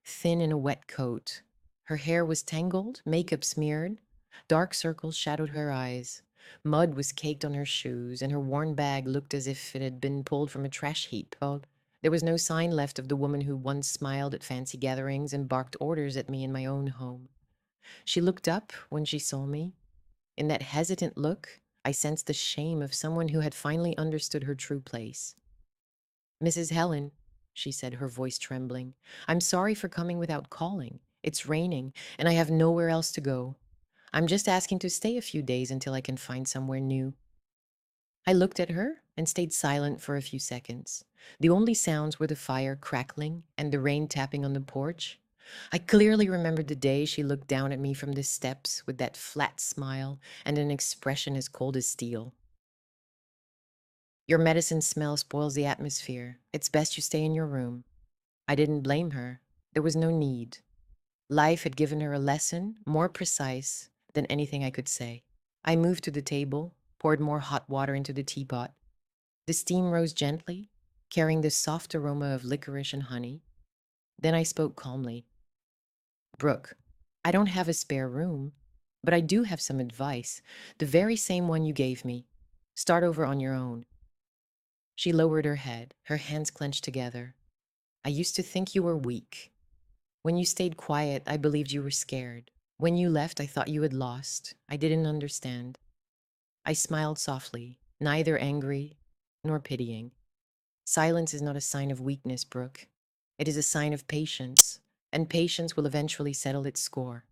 A: thin in a wet coat. Her hair was tangled, makeup smeared. Dark circles shadowed her eyes. Mud was caked on her shoes, and her worn bag looked as if it had been pulled from a trash heap. Oh, there was no sign left of the woman who once smiled at fancy gatherings and barked orders at me in my own home. She looked up when she saw me. In that hesitant look, I sensed the shame of someone who had finally understood her true place. "Mrs. Helen," she said, her voice trembling, "I'm sorry for coming without calling. It's raining, and I have nowhere else to go. I'm just asking to stay a few days until I can find somewhere new." I looked at her and stayed silent for a few seconds. The only sounds were the fire crackling and the rain tapping on the porch. I clearly remembered the day she looked down at me from the steps with that flat smile and an expression as cold as steel. "Your medicine smell spoils the atmosphere. It's best you stay in your room." I didn't blame her. There was no need. Life had given her a lesson more precise than anything I could say. I moved to the table, poured more hot water into the teapot. The steam rose gently, carrying the soft aroma of licorice and honey. Then I spoke calmly. "Brooke, I don't have a spare room, but I do have some advice, the very same one you gave me. Start over on your own." She lowered her head, her hands clenched together. "I used to think you were weak. When you stayed quiet, I believed you were scared. When you left, I thought you had lost. I didn't understand." I smiled softly, neither angry nor pitying. "Silence is not a sign of weakness, Brooke. It is a sign of patience, and patience will eventually settle its score."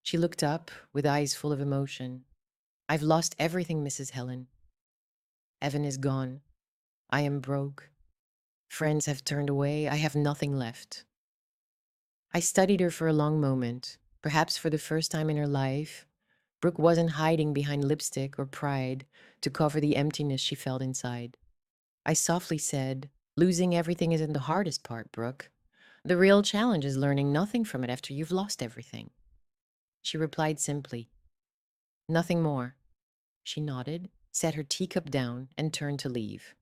A: She looked up with eyes full of emotion. "I've lost everything, Mrs. Helen. Evan is gone. I am broke. Friends have turned away. I have nothing left." I studied her for a long moment. Perhaps for the first time in her life, Brooke wasn't hiding behind lipstick or pride to cover the emptiness she felt inside. I softly said, "Losing everything isn't the hardest part, Brooke. The real challenge is learning nothing from it after you've lost everything." She replied simply, "Nothing more." She nodded, set her teacup down, and turned to leave.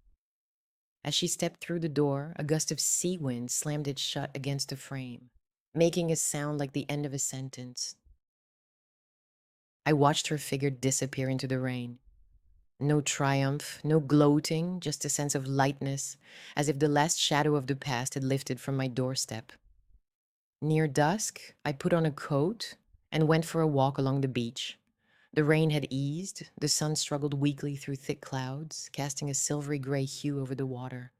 A: As she stepped through the door, a gust of sea wind slammed it shut against the frame, making a sound like the end of a sentence. I watched her figure disappear into the rain. No triumph, no gloating, just a sense of lightness, as if the last shadow of the past had lifted from my doorstep. Near dusk, I put on a coat and went for a walk along the beach. The rain had eased, the sun struggled weakly through thick clouds, casting a silvery gray hue over the water.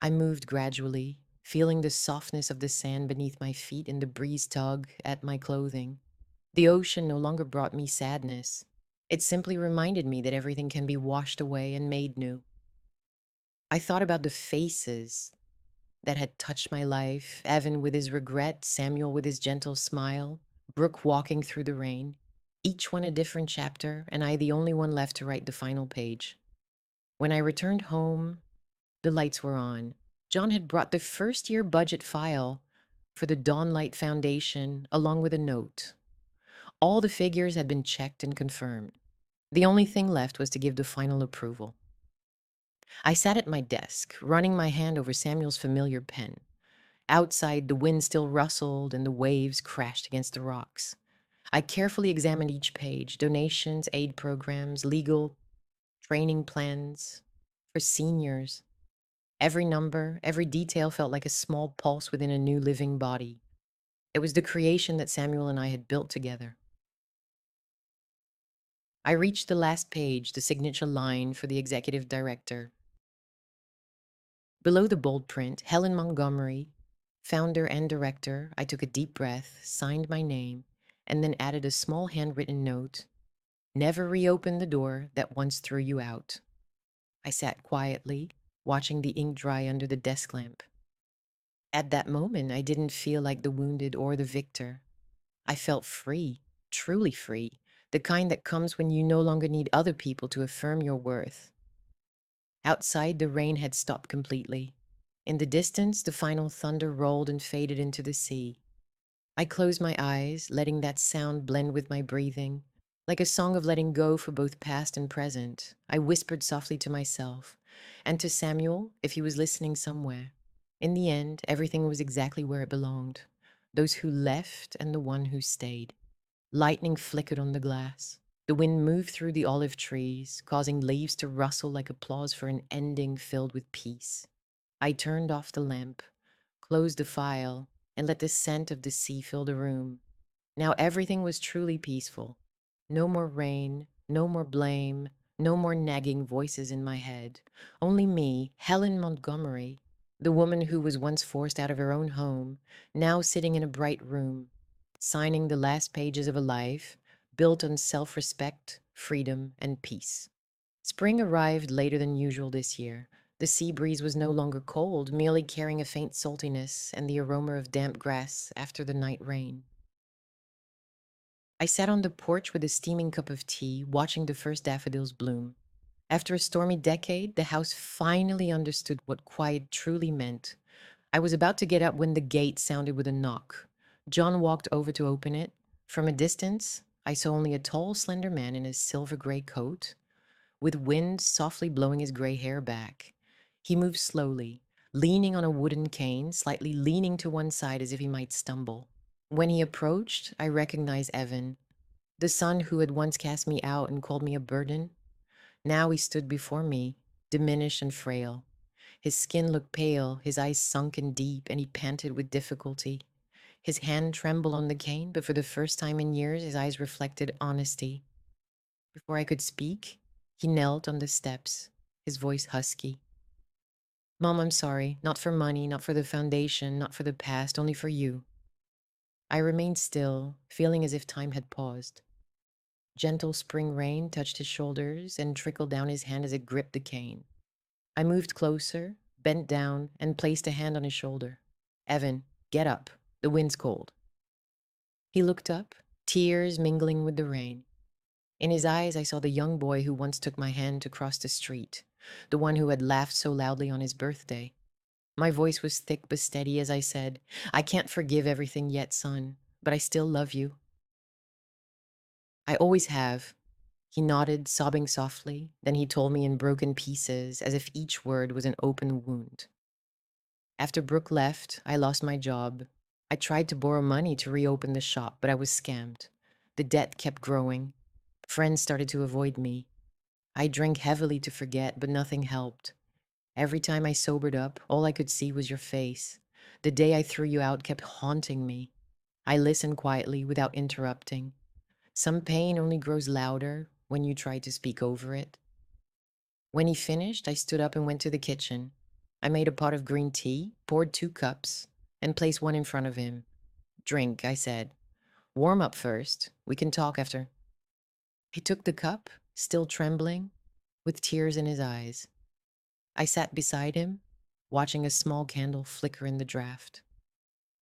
A: I moved gradually, feeling the softness of the sand beneath my feet and the breeze tug at my clothing. The ocean no longer brought me sadness. It simply reminded me that everything can be washed away and made new. I thought about the faces, that had touched my life, Evan with his regret, Samuel with his gentle smile, Brooke walking through the rain. Each one a different chapter, and I the only one left to write the final page. When I returned home, the lights were on. John had brought the first year budget file for the Dawnlight Foundation along with a note. All the figures had been checked and confirmed. The only thing left was to give the final approval. I sat at my desk, running my hand over Samuel's familiar pen. Outside, the wind still rustled and the waves crashed against the rocks. I carefully examined each page: donations, aid programs, legal, training plans for seniors. Every number, every detail felt like a small pulse within a new living body. It was the creation that Samuel and I had built together. I reached the last page, the signature line for the executive director. Below the bold print, Helen Montgomery, founder and director. I took a deep breath, signed my name, and then added a small handwritten note: "Never reopen the door that once threw you out." I sat quietly, watching the ink dry under the desk lamp. At that moment, I didn't feel like the wounded or the victor. I felt free, truly free, the kind that comes when you no longer need other people to affirm your worth. Outside, the rain had stopped completely. In the distance, the final thunder rolled and faded into the sea. I closed my eyes, letting that sound blend with my breathing. Like a song of letting go for both past and present, I whispered softly to myself, and to Samuel, if he was listening somewhere. In the end, everything was exactly where it belonged. Those who left and the one who stayed. Lightning flickered on the glass. The wind moved through the olive trees, causing leaves to rustle like applause for an ending filled with peace. I turned off the lamp, closed the file, and let the scent of the sea fill the room. Now everything was truly peaceful. No more rain, no more blame, no more nagging voices in my head. Only me, Helen Montgomery, the woman who was once forced out of her own home, now sitting in a bright room, signing the last pages of a life built on self-respect, freedom, and peace. Spring arrived later than usual this year. The sea breeze was no longer cold, merely carrying a faint saltiness and the aroma of damp grass after the night rain. I sat on the porch with a steaming cup of tea, watching the first daffodils bloom. After a stormy decade, the house finally understood what quiet truly meant. I was about to get up when the gate sounded with a knock. John walked over to open it. From a distance, I saw only a tall, slender man in a silver gray coat, with wind softly blowing his gray hair back. He moved slowly, leaning on a wooden cane, slightly leaning to one side as if he might stumble. When he approached, I recognized Evan, the son who had once cast me out and called me a burden. Now he stood before me, diminished and frail. His skin looked pale, his eyes sunken deep, and he panted with difficulty. His hand trembled on the cane, but for the first time in years, his eyes reflected honesty. Before I could speak, he knelt on the steps, his voice husky. "Mom, I'm sorry. Not for money, not for the foundation, not for the past, only for you." I remained still, feeling as if time had paused. Gentle spring rain touched his shoulders and trickled down his hand as it gripped the cane. I moved closer, bent down, and placed a hand on his shoulder. "Evan, get up. The wind's cold." He looked up, tears mingling with the rain. In his eyes, I saw the young boy who once took my hand to cross the street, the one who had laughed so loudly on his birthday. My voice was thick but steady as I said, "I can't forgive everything yet, son, but I still love you." "I always have." He nodded, sobbing softly. Then he told me in broken pieces, as if each word was an open wound. "After Brooke left, I lost my job. I tried to borrow money to reopen the shop, but I was scammed. The debt kept growing. Friends started to avoid me. I drank heavily to forget, but nothing helped. Every time I sobered up, all I could see was your face. The day I threw you out kept haunting me. I listened quietly without interrupting. Some pain only grows louder when you try to speak over it." When he finished, I stood up and went to the kitchen. I made a pot of green tea, poured 2 cups, and placed one in front of him. "Drink," I said. "Warm up first. We can talk after." He took the cup, still trembling, with tears in his eyes. I sat beside him, watching a small candle flicker in the draft.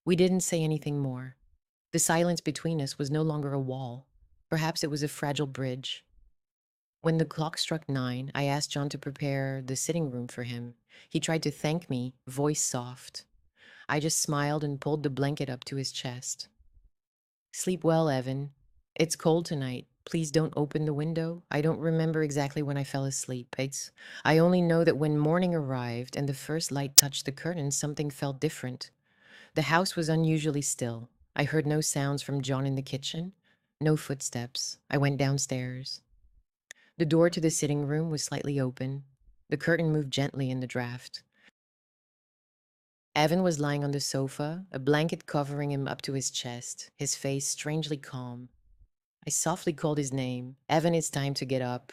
A: We didn't say anything more. The silence between us was no longer a wall. Perhaps it was a fragile bridge. When the clock struck 9, I asked John to prepare the sitting room for him. He tried to thank me, voice soft. I just smiled and pulled the blanket up to his chest. Sleep well, Evan. It's cold tonight. Please don't open the window. I don't remember exactly when I fell asleep. I only know that when morning arrived and the first light touched the curtains, something felt different. The house was unusually still. I heard no sounds from John in the kitchen, no footsteps. I went downstairs. The door to the sitting room was slightly open. The curtain moved gently in the draft. Evan was lying on the sofa, a blanket covering him up to his chest, his face strangely calm. I softly called his name. Evan, it's time to get up.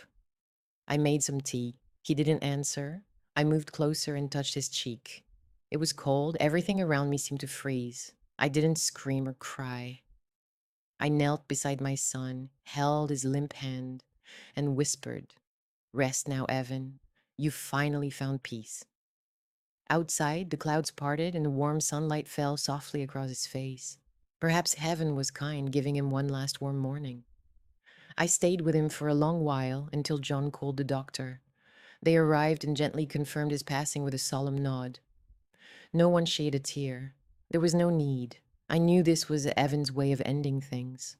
A: I made some tea. He didn't answer. I moved closer and touched his cheek. It was cold. Everything around me seemed to freeze. I didn't scream or cry. I knelt beside my son, held his limp hand, and whispered, "Rest now, Evan. You've finally found peace." Outside, the clouds parted and the warm sunlight fell softly across his face. Perhaps heaven was kind, giving him one last warm morning. I stayed with him for a long while until John called the doctor. They arrived and gently confirmed his passing with a solemn nod. No one shed a tear. There was no need. I knew this was Evan's way of ending things.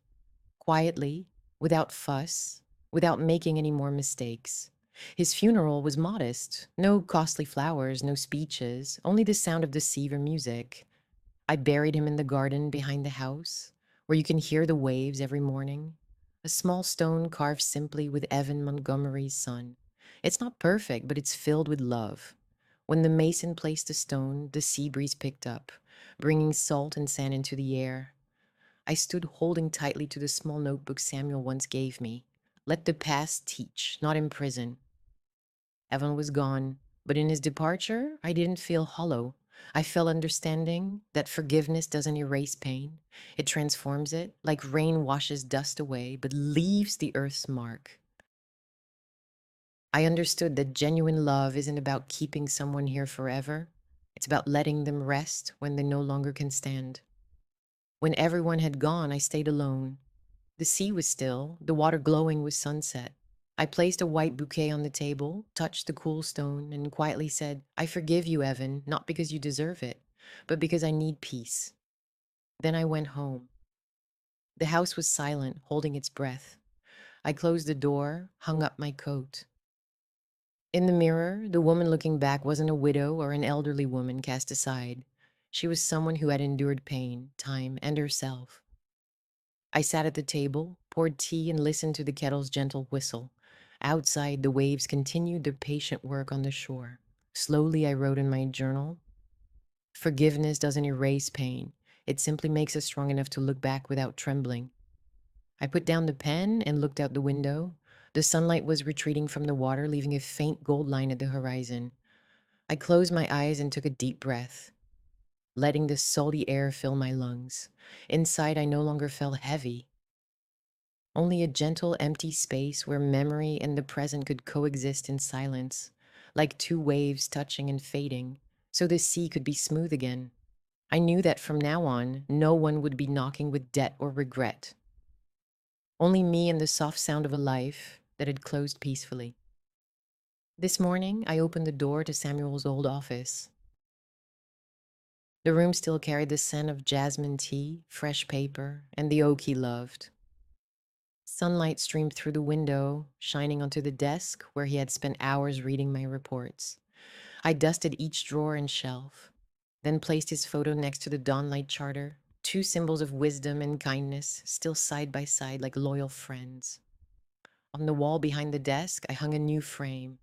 A: Quietly, without fuss, without making any more mistakes. His funeral was modest. No costly flowers, no speeches, only the sound of the sea or music. I buried him in the garden behind the house, where you can hear the waves every morning. A small stone carved simply with Evan Montgomery's son. It's not perfect, but it's filled with love. When the mason placed the stone, the sea breeze picked up, bringing salt and sand into the air. I stood holding tightly to the small notebook Samuel once gave me. Let the past teach, not imprison. Evan was gone, but in his departure, I didn't feel hollow. I felt understanding that forgiveness doesn't erase pain. It transforms it, like rain washes dust away, but leaves the earth's mark. I understood that genuine love isn't about keeping someone here forever. It's about letting them rest when they no longer can stand. When everyone had gone, I stayed alone. The sea was still, the water glowing with sunset. I placed a white bouquet on the table, touched the cool stone, and quietly said, "I forgive you, Evan, not because you deserve it, but because I need peace." Then I went home. The house was silent, holding its breath. I closed the door, hung up my coat. In the mirror, the woman looking back wasn't a widow or an elderly woman cast aside. She was someone who had endured pain, time, and herself. I sat at the table, poured tea, and listened to the kettle's gentle whistle. Outside, the waves continued their patient work on the shore. Slowly, I wrote in my journal, "Forgiveness doesn't erase pain. It simply makes us strong enough to look back without trembling." I put down the pen and looked out the window. The sunlight was retreating from the water, leaving a faint gold line at the horizon. I closed my eyes and took a deep breath, letting the salty air fill my lungs. Inside, I no longer felt heavy. Only a gentle, empty space where memory and the present could coexist in silence, like two waves touching and fading, so the sea could be smooth again. I knew that from now on, no one would be knocking with debt or regret. Only me and the soft sound of a life that had closed peacefully. This morning, I opened the door to Samuel's old office. The room still carried the scent of jasmine tea, fresh paper, and the oak he loved. Sunlight streamed through the window, shining onto the desk where he had spent hours reading my reports. I dusted each drawer and shelf, then placed his photo next to the Dawnlight Charter, two symbols of wisdom and kindness, still side by side like loyal friends. On the wall behind the desk, I hung a new frame.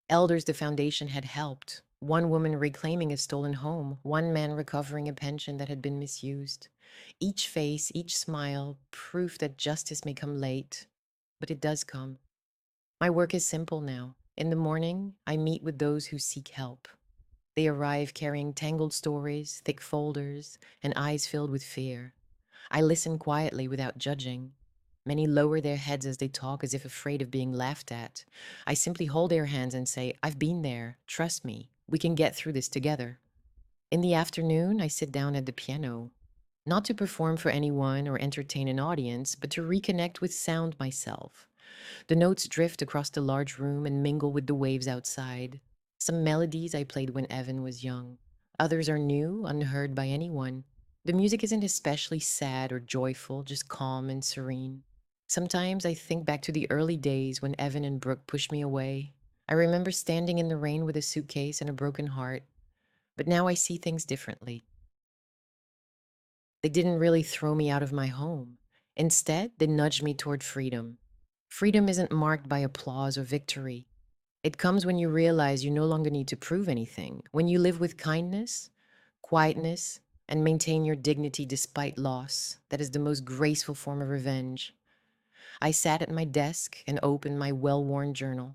A: Elders the foundation had helped. One woman reclaiming a stolen home, one man recovering a pension that had been misused. Each face, each smile, proof that justice may come late, but it does come. My work is simple now. In the morning, I meet with those who seek help. They arrive carrying tangled stories, thick folders, and eyes filled with fear. I listen quietly without judging. Many lower their heads as they talk as if afraid of being laughed at. I simply hold their hands and say, "I've been there, trust me." We can get through this together. In the afternoon, I sit down at the piano, not to perform for anyone or entertain an audience, but to reconnect with sound myself. The notes drift across the large room and mingle with the waves outside. Some melodies I played when Evan was young. Others are new, unheard by anyone. The music isn't especially sad or joyful, just calm and serene. Sometimes I think back to the early days when Evan and Brooke pushed me away. I remember standing in the rain with a suitcase and a broken heart, but now I see things differently. They didn't really throw me out of my home. Instead, they nudged me toward freedom. Freedom isn't marked by applause or victory. It comes when you realize you no longer need to prove anything, when you live with kindness, quietness, and maintain your dignity despite loss. That is the most graceful form of revenge. I sat at my desk and opened my well worn journal.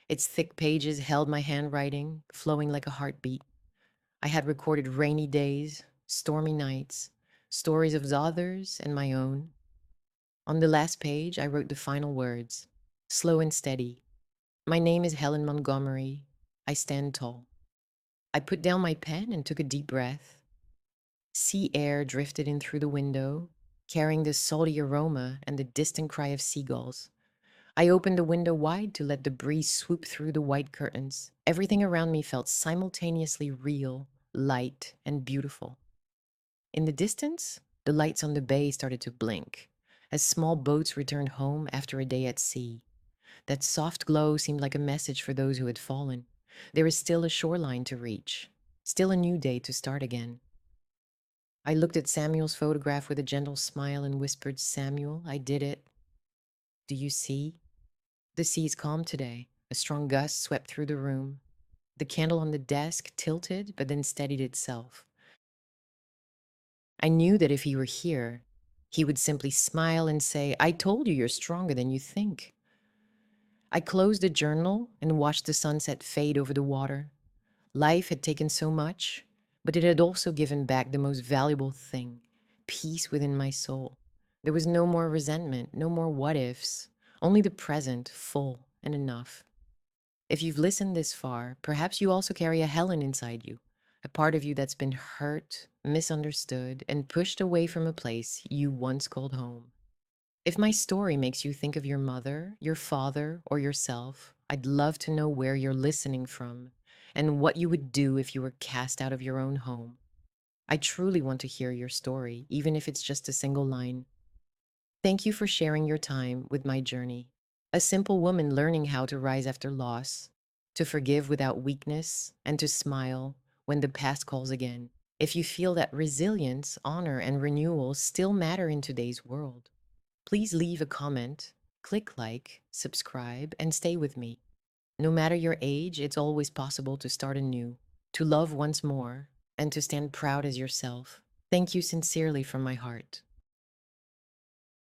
A: Its thick pages held my handwriting, flowing like a heartbeat. I had recorded rainy days, stormy nights, stories of others and my own. On the last page, I wrote the final words, slow and steady. My name is Helen Montgomery. I stand tall. I put down my pen and took a deep breath. Sea air drifted in through the window, carrying the salty aroma and the distant cry of seagulls. I opened the window wide to let the breeze swoop through the white curtains. Everything around me felt simultaneously real, light, and beautiful. In the distance, the lights on the bay started to blink as small boats returned home after a day at sea. That soft glow seemed like a message for those who had fallen. There is still a shoreline to reach, still a new day to start again. I looked at Samuel's photograph with a gentle smile and whispered, Samuel, I did it. Do you see? The sea is calm today. A strong gust swept through the room. The candle on the desk tilted, but then steadied itself. I knew that if he were here, he would simply smile and say, I told you you're stronger than you think. I closed the journal and watched the sunset fade over the water. Life had taken so much, but it had also given back the most valuable thing, peace within my soul. There was no more resentment, no more what ifs, only the present, full and enough. If you've listened this far, perhaps you also carry a Helen inside you, a part of you that's been hurt, misunderstood, and pushed away from a place you once called home. If my story makes you think of your mother, your father, or yourself, I'd love to know where you're listening from and what you would do if you were cast out of your own home. I truly want to hear your story, even if it's just a single line. Thank you for sharing your time with my journey. A simple woman learning how to rise after loss, to forgive without weakness, and to smile when the past calls again. If you feel that resilience, honor, and renewal still matter in today's world, please leave a comment, click like, subscribe, and stay with me. No matter your age, it's always possible to start anew, to love once more, and to stand proud as yourself. Thank you sincerely from my heart.